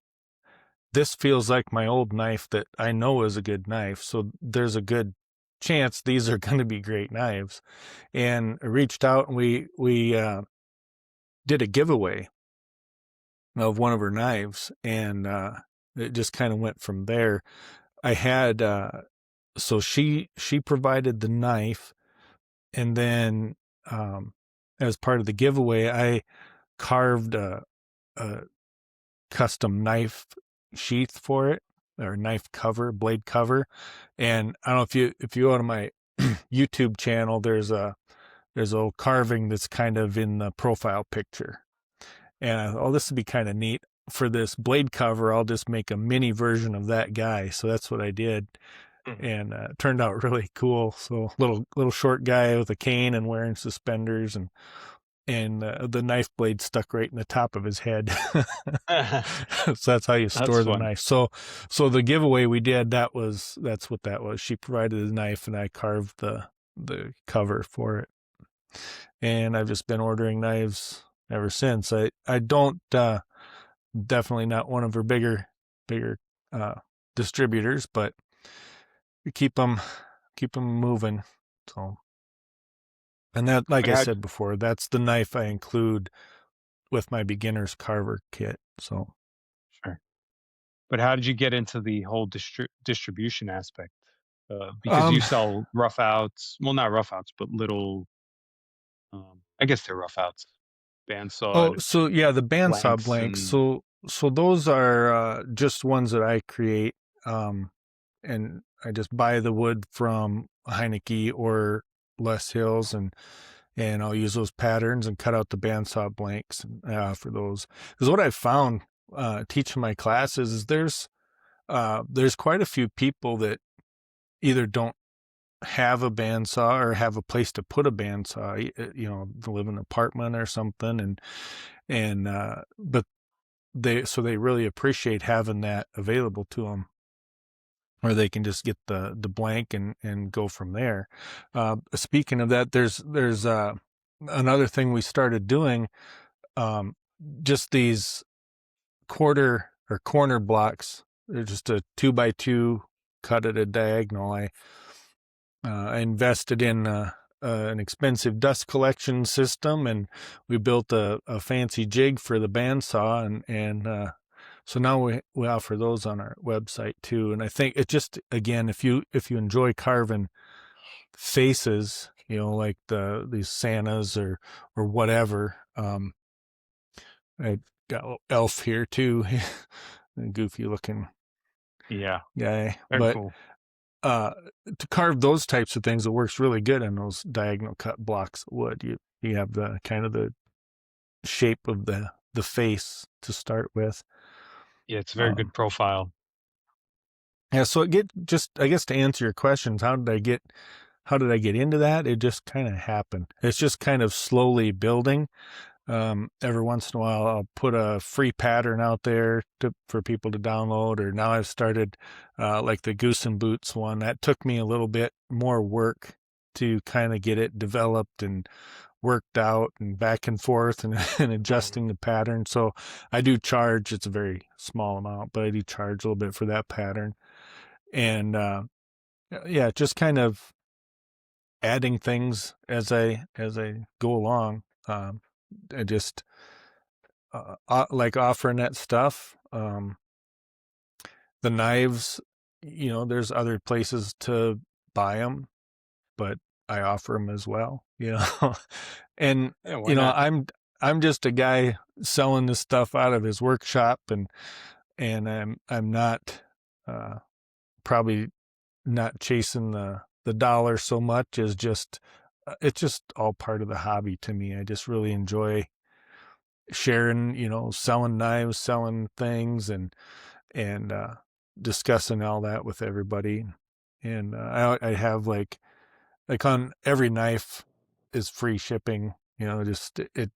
this feels like my old knife that I know is a good knife. So there's a good chance these are going to be great knives. And I reached out, and we did a giveaway of one of her knives, and it just kind of went from there. I had so she provided the knife, and then um, as part of the giveaway, I carved a custom knife sheath for it, or knife cover, blade cover. And I don't know if you go to my YouTube channel, there's a carving that's kind of in the profile picture. And I thought, oh, this would be kind of neat. For this blade cover, I'll just make a mini version of that guy. So that's what I did, Mhm. and it turned out really cool. So little short guy with a cane and wearing suspenders, and the knife blade stuck right in the top of his head. So that's how you That's store the fun. knife. So the giveaway we did, that's what that was. She provided the knife, and I carved the cover for it. And I've just been ordering knives ever since. I don't definitely not one of her bigger uh distributors, but we keep them moving. So And that, like But I how said before, that's the knife I include with my beginner's carver kit. So, sure. But how did you get into the whole distribution aspect? Because you um, sell rough outs, well, not rough outs, but little, I guess they're rough outs, oh, bandsawed so yeah, the bandsaw blanks blanks. and So those are just ones that I create, um, and I just buy the wood from Heineke or Les Hills, and I'll use those patterns and cut out the bandsaw blanks for those. Because what I've found teaching my classes is there's quite a few people that either don't have a bandsaw or have a place to put a bandsaw, to live in an apartment or something, and but they really appreciate having that available to them, or they can just get the blank and go from there. Speaking of that, there's another thing we started doing, um, just these quarter or corner blocks. They're just a 2x2 cut at a diagonal. I invested in an expensive dust collection system, and we built a fancy jig for the bandsaw, and so now we offer those on our website too. And I think it just, again, if you enjoy carving faces, like these Santas or whatever. I got Elf here too, a goofy looking yeah, guy, very but cool. uh, to carve those types of things, it works really good on those diagonal cut blocks of wood. You have the kind of the shape of the face to start with. Yeah, it's a very good Um, profile. yeah, so I guess to answer your questions, how did I get into that? It just kind of happened. It's just kind of slowly building. Every once in a while, I'll put a free pattern out there for people to download. Or now I've started, like the Goose and Boots one. That took me a little bit more work to kind of get it developed and worked out and back and forth and, and Mhm. adjusting the pattern. So I do charge. It's a very small amount, but I do charge a little bit for that pattern. And yeah, just kind of adding things as I go along. I just like offering that stuff. The knives, there's other places to buy them, but I offer them as well. And Yeah, why not? I'm just a guy selling this stuff out of his workshop, and I'm not uh, probably not chasing the dollar so much as just it's just all part of the hobby to me. I just really enjoy sharing, selling knives, selling things, and discussing all that with everybody. And I have like on every knife is free shipping. Just it.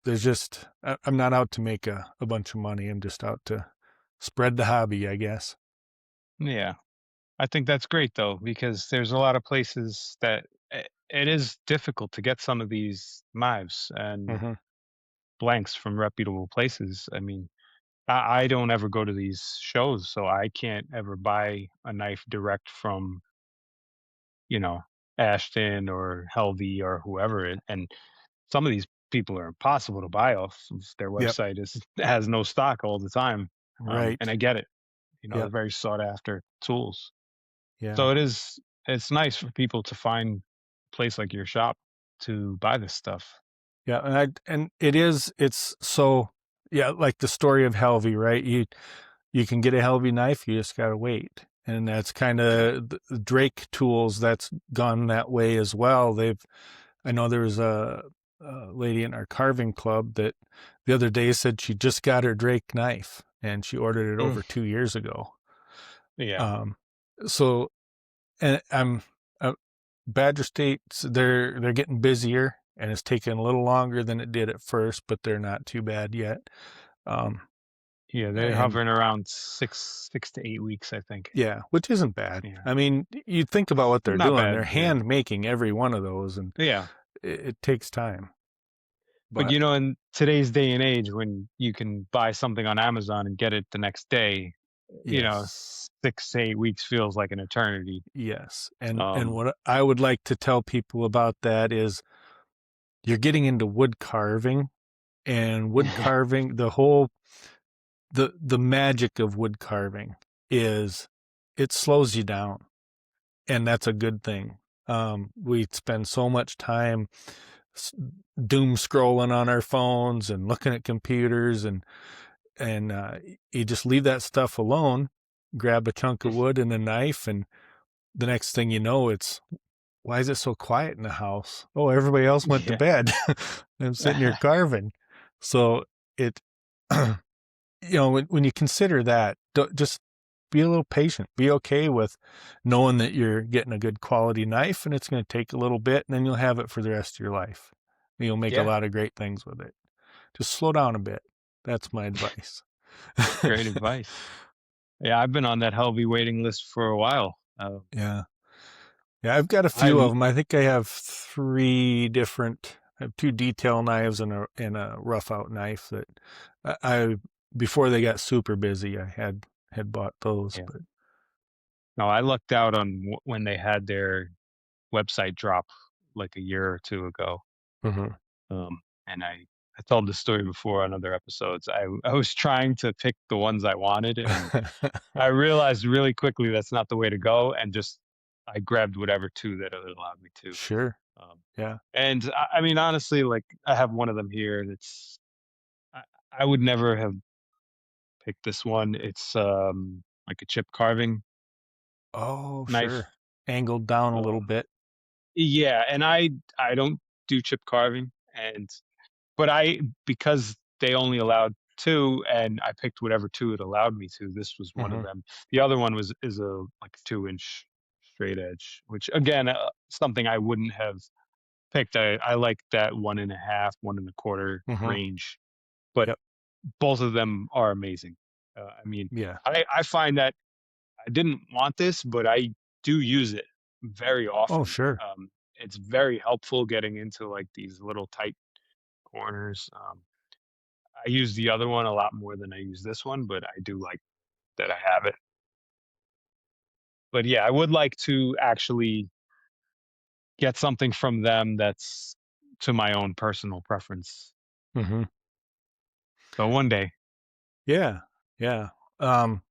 There's just I'm not out to make a bunch of money. I'm just out to spread the hobby, I guess. Yeah, I think that's great though, because there's a lot of places that it is difficult to get some of these knives and Hmm. blanks from reputable places. I mean, I don't ever go to these shows, so I can't ever buy a knife direct from, you know, Ashton or Helvey or whoever. And some of these people are impossible to buy off of their Yep. website is has no stock all the time. And Right. I get it. They're Yep. very sought after tools. Yeah. So it's nice for people to find a place like your shop to buy this stuff. Yeah. And it's so, yeah, like the story of Helvey, right? You can get a Helvey knife, you just gotta wait. And that's kind Yeah. of the Drake tools that's gone that way as well. I know there was a lady in our carving club that the other day said she just got her Drake knife and she ordered it Mm. over 2 years ago. Yeah. Um, so, and Badger States, they're getting busier and it's taking a little longer than it did at first, but they're not too bad yet. Um, Yeah, they're and hovering around 6 to 8 weeks, I think. Yeah, which isn't bad. Yeah. I mean, you think about what they're Not doing. They're bad, yeah. hand making every one of those, and Yeah. it takes time. But, But in today's day and age when you can buy something on Amazon and get it the next day, yes, 6 to 8 weeks feels like an eternity. yes, and Um, what I would like to tell people about that is you're getting into wood carving, and wood carving, the magic of wood carving is it slows you down, and that's a good thing. We spend so much time doom scrolling on our phones and looking at computers, and you just leave that stuff alone, grab a chunk of wood and a knife, and the next thing you know, it's, why is it so quiet in the house? Oh, everybody else went to Yeah. bed. I'm sitting here carving. So it, when you consider that, just be a little patient. Be okay with knowing that you're getting a good quality knife and it's going to take a little bit, and then you'll have it for the rest of your life. You'll make a Yeah. lot of great things with it. Just slow down a bit. That's my advice. Great advice. Yeah, I've been on that Helvey waiting list for a while. Yeah. Yeah, I've got a I few of them. I think I have three different. I have two detail knives and a rough out knife that I before they got super busy, I had bought those. yeah. But No, I lucked out on when they had their website drop like a year or two ago. mhm. And I told this story before on other episodes. I was trying to pick the ones I wanted, and I realized really quickly that's not the way to go, and just I grabbed whatever two that it allowed me to. Sure. Um, Yeah. and I mean, honestly, like I have one of them here. That's I, I would never have picked this one. It's like a chip carving Oh, knife. sure. Angled down a little Um, bit. yeah, and I don't do chip carving, and but because they only allowed two, and I picked whatever two it allowed me to. This was one of Mhm. them. The other one is a like a 2-inch straight edge, which again, something I wouldn't have picked. I like that 1.5, 1.25 Mhm. range, but Yep. both of them are amazing. I mean, Yeah. I find that I didn't want this, but I do use it very Oh, often. sure. It's very helpful getting into like these little tight corners. I use the other one a lot more than I use this one, but I do like that I have it. But yeah, I would like to actually get something from them that's to my own personal preference. Mhm. So one day, Yeah. Yeah. Um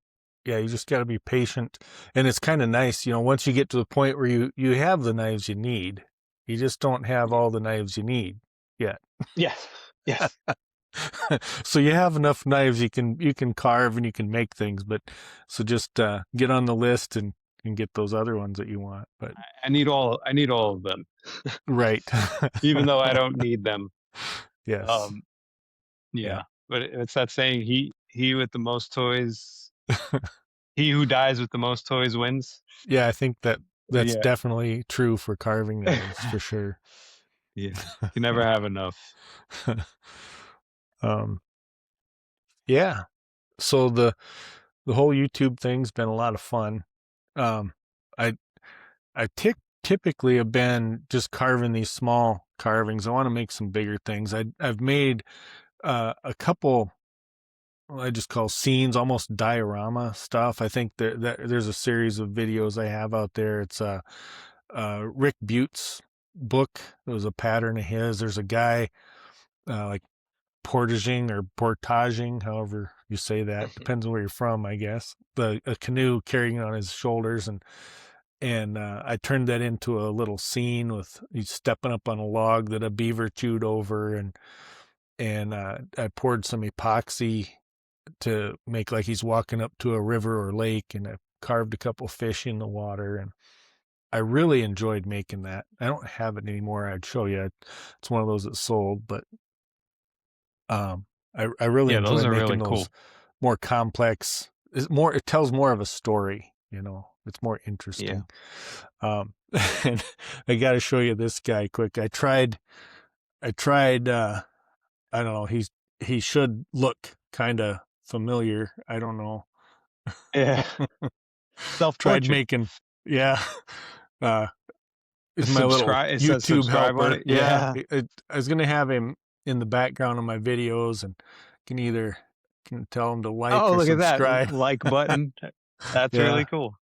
yeah, you just got to be patient, and it's kind of nice, once you get to the point where you have the knives you need. You just don't have yeah. all the knives you need yet. Yes, yes, So you have enough knives, you can carve and you can make things, but so just get on the list and get those other ones that you want. But I need all of them, right. even though I don't need them. Yes. Um, Yeah. yeah, but it's that saying: he with the most toys, he who dies with the most toys wins. Yeah, I think that's Yeah, definitely true for carving knives for sure. yeah, can never have enough. um yeah. So the whole YouTube thing's been a lot of fun. Um I typically have been just carving these small carvings. I want to make some bigger things. I've made a couple, I just call scenes, almost diorama stuff. I think that there's a series of videos I have out there. It's Rick Butte's book. It was a pattern of his. There's a guy like portaging or portaging, however you say that, depends on where you're from, I guess. A canoe carrying it on his shoulders, and I turned that into a little scene with he's stepping up on a log that a beaver chewed over, and I poured some epoxy to make like he's walking up to a river or lake, and I carved a couple fish in the water, and I really enjoyed making that. I don't have it anymore. I'd show you. It's one of those that sold, but I really Yeah, those enjoy are really making cool. those more complex. It tells more of a story. It's more Yeah. interesting. And I got to show you this guy quick. I tried. I don't know. He should look kind of familiar. I don't know. Yeah. Tried Self-portrait. making, yeah. Uh, is my little Subscribe, it says YouTube subscribe on helper. it. Yeah, Yeah. I was gonna have him in the background of my videos, and can tell him to like Oh, or look at that subscribe. like button. That's Yeah, really cool.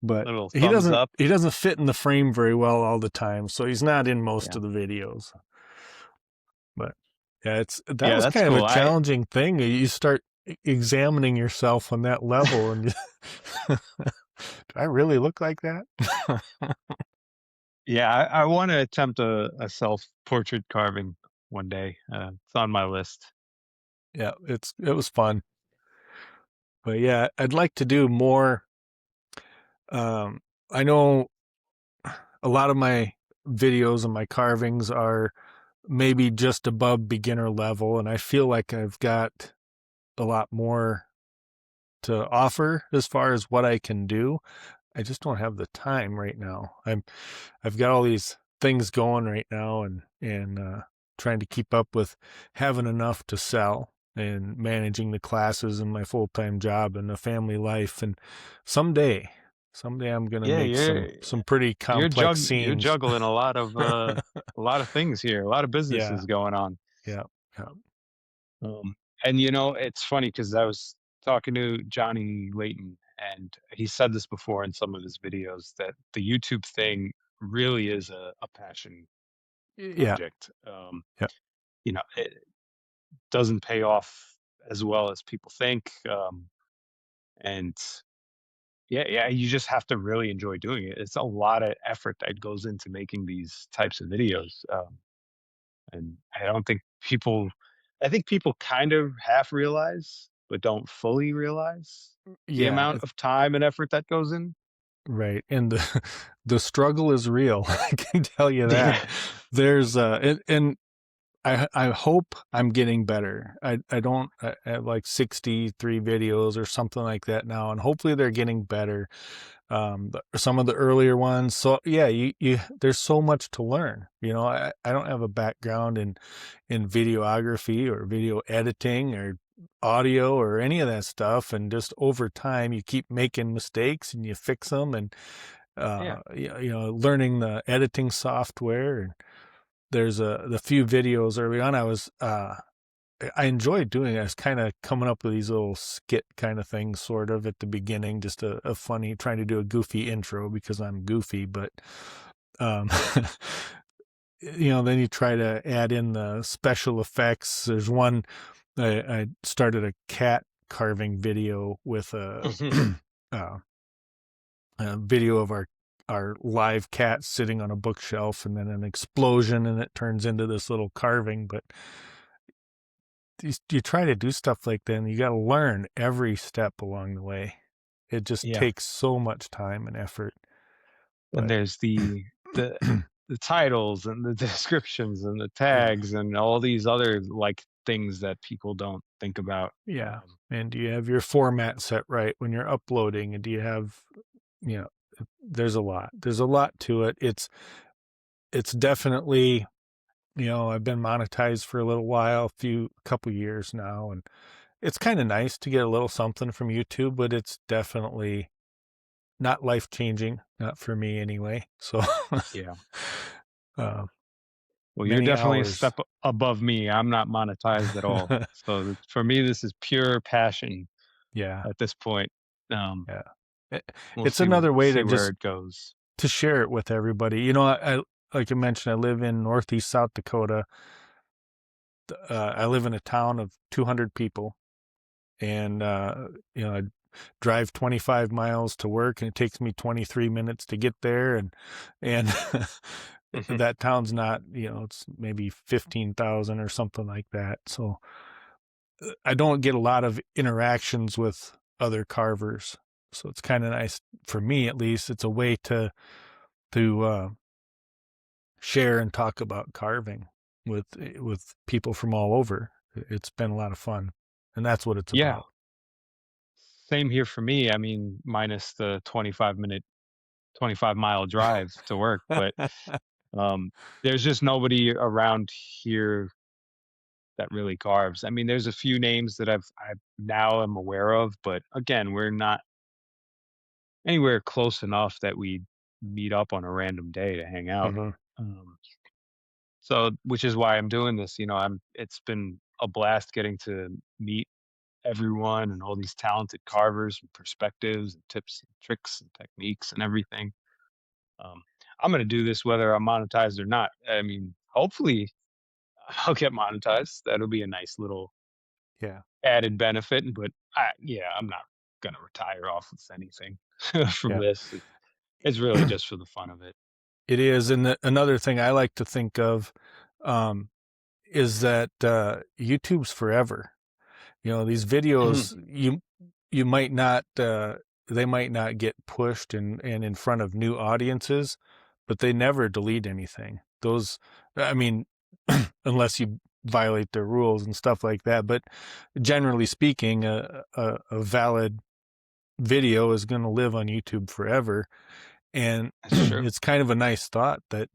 but Little he thumbs doesn't up. he doesn't fit in the frame very well all the time, so he's not in most Yeah. of the videos. Yeah, that Yeah, was that's kind of a cool. challenging thing. You start examining yourself on that level, and do I really look like that? Yeah, I want to attempt a self portrait carving one day. It's on my list. Yeah, it was fun. But yeah, I'd like to do more. Um, I know a lot of my videos and my carvings are maybe just above beginner level, and I feel like I've got a lot more to offer as far as what I can do. I just don't have the time right now. I've got all these things going right now, and trying to keep up with having enough to sell and managing the classes and my full-time job and the family life. And someday, someday I'm going to Yeah, make some pretty complex you're scenes. juggling a lot of things here, a lot of Yeah, businesses going on. yeah, yeah. Um, and it's funny because I was talking to Johnny Layton, and he said this before in some of his videos that the YouTube thing really is a passion Yeah, project. yeah, It doesn't pay off as well as people think, and yeah, you just have to really enjoy doing it. It's a lot of effort that goes into making these types of videos. And I think people kind of half realize, but don't fully realize the yeah. amount of time and effort that goes in. Right, and the the struggle is real. I can tell you that. Yeah. There's and I hope I'm getting better. I don't I have like 63 videos or something like that now, and hopefully they're getting better. Some of the earlier ones. So yeah, you there's so much to learn. I don't have a background in videography or video editing or audio or any of that stuff, and just over time you keep making mistakes and you fix them, and Yeah. learning the editing software. And there's the few videos early on I enjoyed doing it. I was kind of coming up with these little skit kind of things, sort of at the beginning, just a funny, trying to do a goofy intro because I'm goofy. But, um, then you try to add in the special effects. There's one, I started a cat carving video with uh, a video of our live cat sitting on a bookshelf, and then an explosion, and it turns into this little carving. But you try to do stuff like that, and you got to learn every step along the way. It just Yeah. takes so much time and effort. And But there's the the titles and the descriptions and the yeah, tags and all these other like things that people don't think about. yeah. And do you have your format set right when you're uploading? And do you have, you know, there's a lot. There's a lot to it. It's definitely, I've been monetized for a little while, couple years now, and it's kind of nice to get a little something from YouTube, but it's definitely not life changing, not for me anyway. So, Yeah. uh, Well, you're many definitely a hours. step above me. I'm not monetized at all. So for me, this is pure passion Yeah, at this point. Um, yeah. It, we'll it's another way see to where just it goes. to share it with everybody. Like I mentioned, I live in Northeast South Dakota. I live in a town of 200 people, and I drive 25 miles to work, and it takes me 23 minutes to get there, and Mhm. that town's not, it's maybe 15,000 or something like that. So I don't get a lot of interactions with other carvers. So it's kind of nice for me, at least. It's a way to share and talk about carving with people from all over. It's been a lot of fun, and that's what it's Yeah, about. same here for me. I mean, minus the 25-mile drive to work, but um, there's just nobody around here that really carves. I mean, there's a few names that I now am aware of, but again, we're not anywhere close enough that we meet up on a random day to hang out. Hmm. Um, so, which is why I'm doing this. It's been a blast getting to meet everyone and all these talented carvers and perspectives and tips and tricks and techniques and everything. Um, I'm going to do this whether I'm monetized or not. I mean, hopefully I'll get monetized. That'll be a nice little Yeah. added benefit, but yeah, I'm not gonna retire off of anything from Yeah. this. It's really just for the fun of it. It is, and another thing I like to think of, um, is that, YouTube's forever. You know, these Mhm. videos, you might not, they might not get pushed and in front of new audiences, but they never delete anything. Those I mean, unless you violate their rules and stuff like that, but generally speaking, a valid video is gonna live on YouTube forever, and That's true. it's kind of a nice thought that,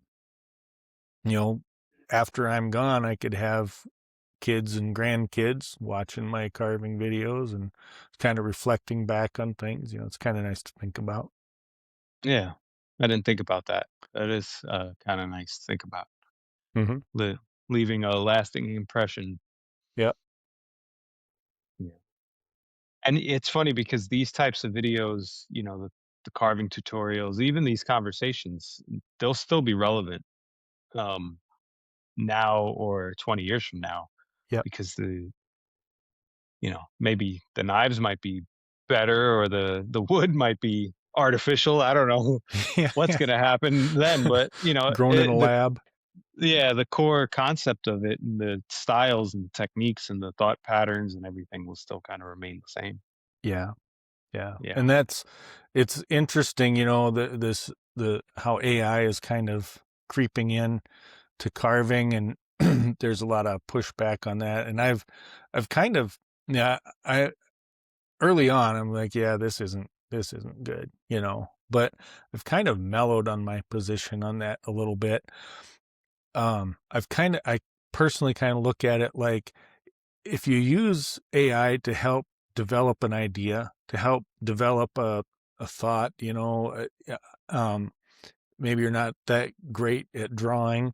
you know, after I'm gone, I could have kids and grandkids watching my carving videos and kind of reflecting back on things. You know, it's kind of nice to think about. Yeah. I didn't think about that. That is, kinda nice to think about. Hmm. Le Leaving a lasting impression. Yep. Yeah. And it's funny because these types of videos, the carving tutorials, even these conversations, they'll still be relevant, um, now or 20 years from now Yep. because maybe the knives might be better or the wood might be artificial. I don't know Yeah. what's Yeah. gonna happen then, but, Grown in a lab. the core concept of it and the styles and techniques and the thought patterns and everything will still kinda remain the same. Yeah. Yeah. Yeah. And it's interesting, you know, the how AI is kind of creeping in to carving, and there's a lot of pushback on that. And I've kind of, yeah, I early on, I'm like, yeah, this isn't good, you know. But I've kind of mellowed on my position on that a little bit. I personally kind of look at it like, if you use AI to help develop an idea, to help develop a thought, you know, maybe you're not that great at drawing,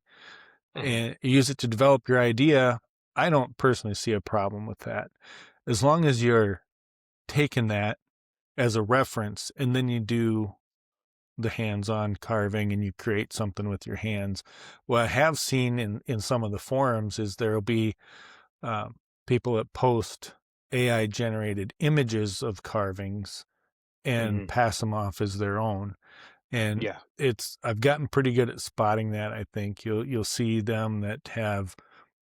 Mhm. and you use it to develop your idea. I don't personally see a problem with that, as long as you're taking that as a reference and then you do the hands-on carving and you create something with your hands. What I have seen in some of the forums is there'll be um, people that post AI generated images of carvings and Mhm. pass them off as their own. And Yeah. I've gotten pretty good at spotting that. I think you'll see them that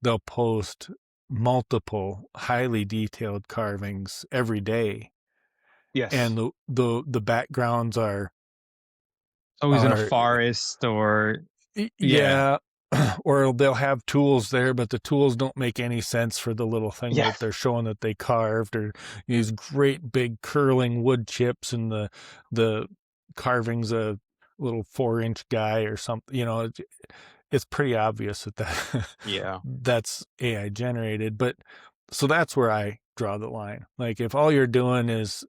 they'll post multiple highly detailed carvings every day, and Yes. the backgrounds Always in a are forest or yeah. Yeah, or they'll have tools there, but the tools don't make any sense for the little thing Yeah. that they're showing that they carved, or these great big curling wood chips, and the carving's a little 4-inch guy or something. You know, it's pretty obvious that Yeah. that's AI generated. But so that's where I draw the line. Like, if all you're doing is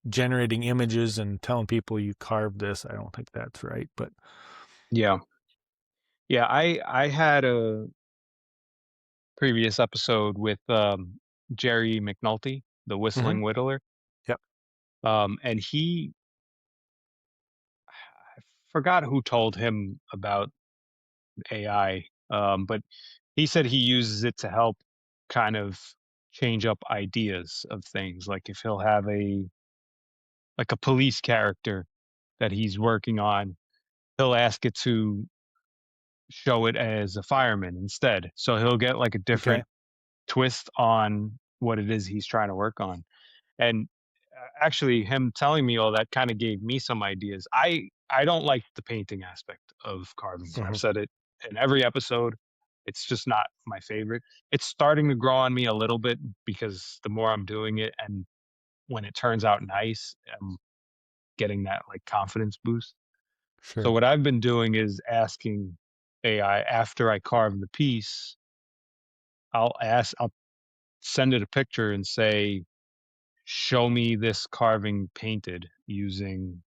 generating images and telling people you carved this, I don't think that's right. But Yeah. Yeah, I had a previous episode with, Jerry McNulty, the Mhm. whistling whittler, Yep. and I forgot who told him about AI, but he said he uses it to help kind of change up ideas of things, like, if he'll have a police character that he's working on, he'll ask it to show it as a fireman instead, so he'll get, like, a Okay. different twist on what it is he's trying to work on. And actually, him telling me all that kind of gave me some ideas. I don't like the painting aspect of carving. I've Mhm. said it in every episode. It's just not my favorite. It's starting to grow on me a little bit because the more I'm doing it, and when it turns out nice, I'm getting that like confidence boost. So Sure. what I've been doing is asking AI after I carve the piece. I'll send it a picture and say, show me this carving painted using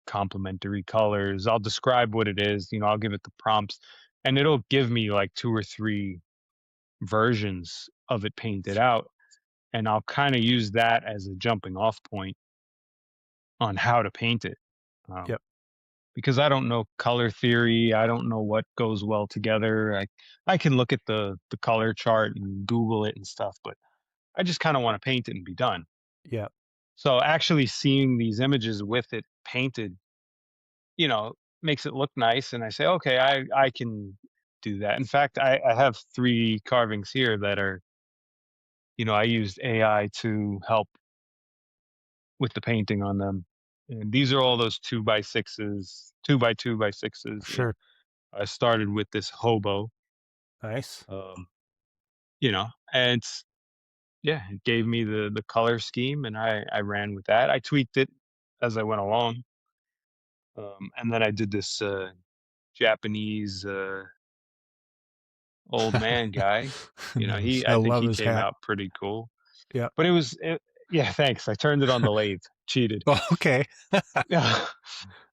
complementary colors. I'll describe what it is, I'll give it the prompts, and it'll give me like 2 or 3 versions of it painted out, and I'll kinda use that as a jumping off point on how to paint it. Um, Yep. because I don't know color theory. I don't know what goes well together. I can look at the color chart and Google it and stuff, but I just kind of want to paint it and be done. Yeah. So actually seeing these images with it painted, you know, makes it look nice, and I say, okay, I can do that. In fact, I have 3 carvings here that are, I used AI to help with the painting on them. And these are all those 2x6s, 2x2x6s. Sure. I started with this hobo, Nice. um, and yeah, it gave me the color scheme, and I ran with that. I tweaked it as I went along, and then I did this Japanese old man guy. Nice. I I think love he his came hat. out pretty cool. Yeah. But yeah, thanks. I turned it on the lathe. Cheated. Oh, okay. uh,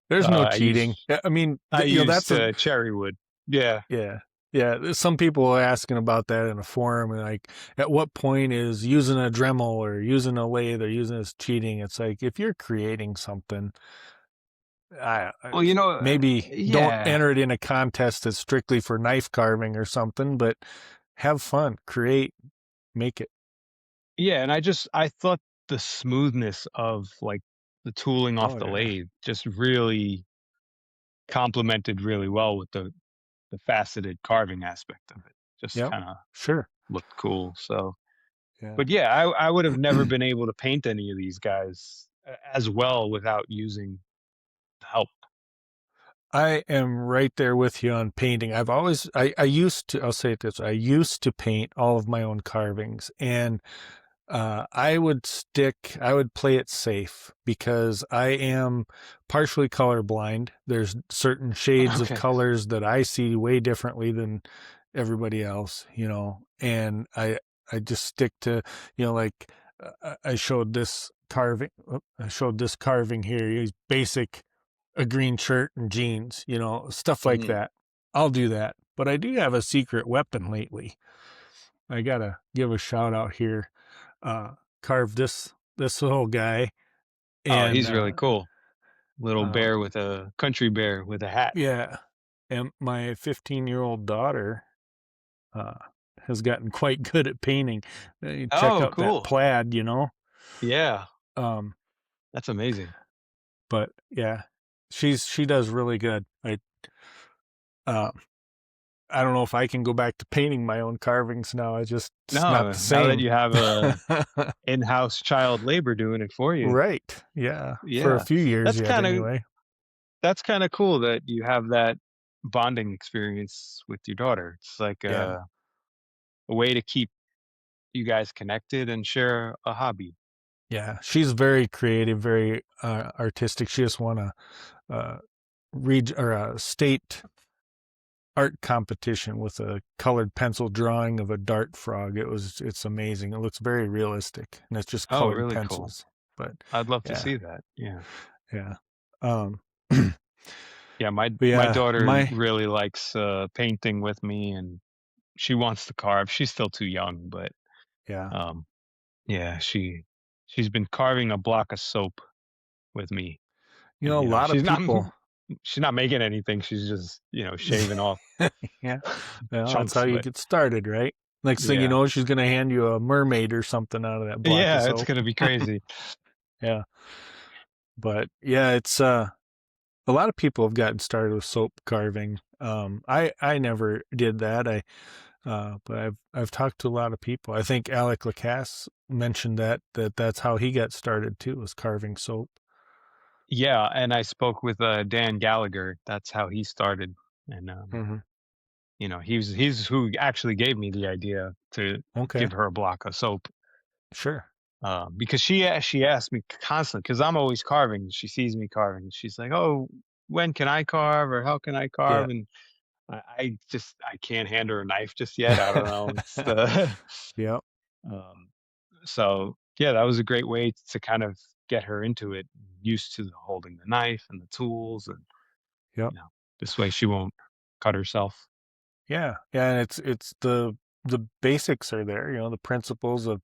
There's no I cheating. used I mean, I that's used a cherry wood. Yeah. yeah. Yeah, some people are asking about that in a forum, and like, at what point is using a Dremel or using a lathe or using this cheating? It's like if you're creating something, Well, maybe don't yeah, enter it in a contest that's strictly for knife carving or something, but have fun, create, make it. yeah, and I thought the smoothness of like the tooling off Oh the yeah, lathe just really complemented really well with the faceted carving aspect of it. Just yep, kind of sure, looked cool. So, yeah. but yeah, I would have never been able to paint any of these guys as well without using help. I am right there with you on painting. I used to, I'll say it this way, I used to paint all of my own carvings, and I would play it safe because I am partially colorblind. There's certain shades of Okay. colors that I see way differently than everybody else, and I just stick to, like, I showed this carving, I showed this carving here. He's basic, a green shirt and jeans, stuff like Hmm. that. I'll do that. But I do have a secret weapon lately. I gotta give a shout out here. Uh, Carved this little guy, Oh, and he's really cool. Little uh, bear with a country bear with a hat. yeah, and my 15-year-old daughter uh, has gotten quite good at painting. Check Oh, out that cool. plaid, Yeah, Um, that's amazing. but yeah, she does really good. Uh, I don't know if I can go back to painting my own carvings now. It's not No, the now that same. you have a in-house child labor doing it for you. Right. Yeah. For a Yeah. few years That's yet, kind of anyway. that's kind of cool that you have that bonding experience with your daughter. It's like Yeah. a way to keep you guys connected and share a hobby. Yeah. She's very creative, very artistic. She just won a or a state art competition with a colored pencil drawing of a dart frog. It's amazing. It looks very realistic, and it's just Oh, colored really cool. pencils. But I'd love to yeah, see that. Yeah. yeah. Um, Yeah, but my yeah, daughter really likes painting with me, and she wants to carve. She's still too young, but yeah. um yeah, she's been carving a block of soap with me. And A lot of people. she's not making anything. She's just, shaving off Yeah. Well, that's how chunks, you but get started, right? Next thing you yeah. know, she's going to hand you a mermaid or something out of that block of Yeah, it's soap. gonna be crazy. Yeah. But yeah, it's a lot of people have gotten started with soap carving. I never did that. But I've talked to a lot of people. I think Alec Lacasse mentioned that's how he got started too, was carving soap. Yeah, and I spoke with Dan Gallagher. That's how he started. And Hmm. he's who actually gave me the idea to Okay. give her a block of soap. Sure. Because she asked me constantly, because I'm always carving. She sees me carving. She's like, "Oh, when can I carve, or how can I Yeah. carve?" And I can't hand her a knife just yet. I don't know. It's the Yep. um, so yeah, that was a great way to kind of get her into it, used to holding the knife and the tools, and Yep. you know, this way she won't cut herself. Yeah. Yeah. And it's the basics are there, the principles of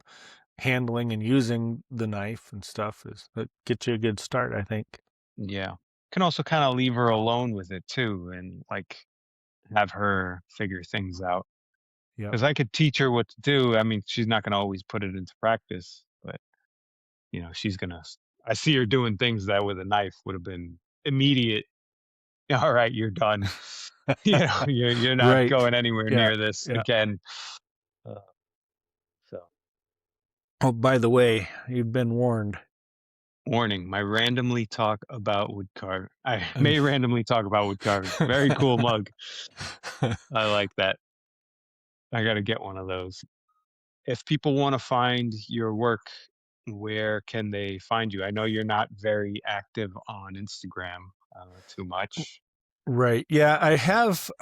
handling and using the knife and stuff is that get you a good start, I think. Yeah. can also kind of leave her alone with it too, and like have her figure things out. Yep. Because I could teach her what to do. I mean, she's not going to always put it into practice, but she's gonna. I see her doing things that with a knife would have been immediate. All right, you're done. You're not Right. going anywhere Yeah. near this Yeah. again. Uh, so, Oh, by the way, you've been warned. warning: my randomly talk about wood carving. I Um, may randomly talk about wood carving. Very cool mug. I like that. I got to get one of those. If people want to find your work, where can they find you? I know you're not very active on Instagram too much. Right. Yeah, I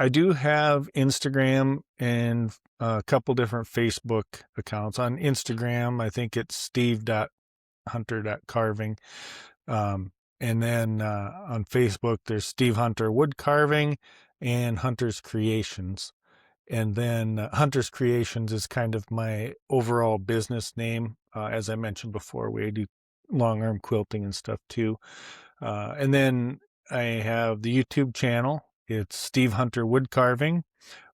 do have Instagram and a couple different Facebook accounts. On Instagram, I think it's steve.hunter.carving. Um, and then on Facebook, there's Steve Hunter Woodcarving and Hunter's Creations. And then Hunter's Creations is kind of my overall business name. As I mentioned before, we do long arm quilting and stuff too. And then I have the YouTube channel. It's Steve Hunter Woodcarving.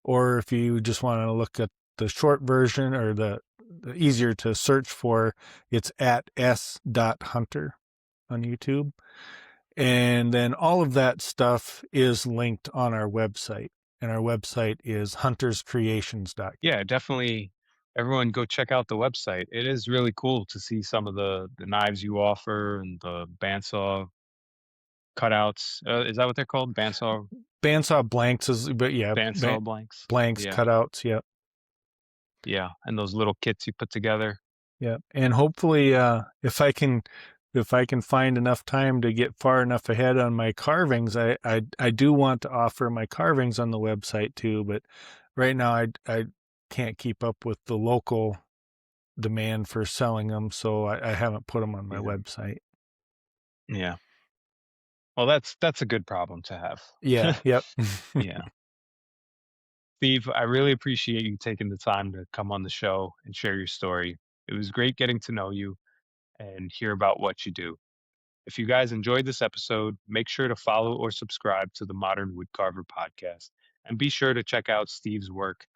Or if you just want to look at the short version or the easier to search for, it's at s.hunter on YouTube. And then all of that stuff is linked on our website. And our website is hunterscreations.com. Yeah, definitely. Everyone go check out the website. It is really cool to see some of the knives you offer and the bandsaw cutouts. Is that what they're called? Bandsaw blanks is, but yeah, Bandsaw blanks. blanks, Yeah, cutouts, yeah. yeah, and those little kits you put together. Yeah, and hopefully, if I can find enough time to get far enough ahead on my carvings, I do want to offer my carvings on the website too. But right now, I can't keep up with the local demand for selling them, so I haven't put them on my Yeah, website. yeah. Well, that's a good problem to Yeah, have. yep. Yeah. Steve, I really appreciate you taking the time to come on the show and share your story. It was great getting to know you and hear about what you do. If you guys enjoyed this episode, make sure to follow or subscribe to the Modern Woodcarver podcast. And be sure to check out Steve's work,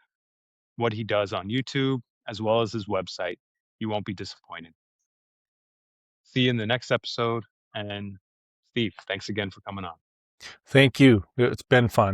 what he does on YouTube, as well as his website. You won't be disappointed. See you in the next episode. And Steve, thanks again for coming on. Thank you. It's been fun.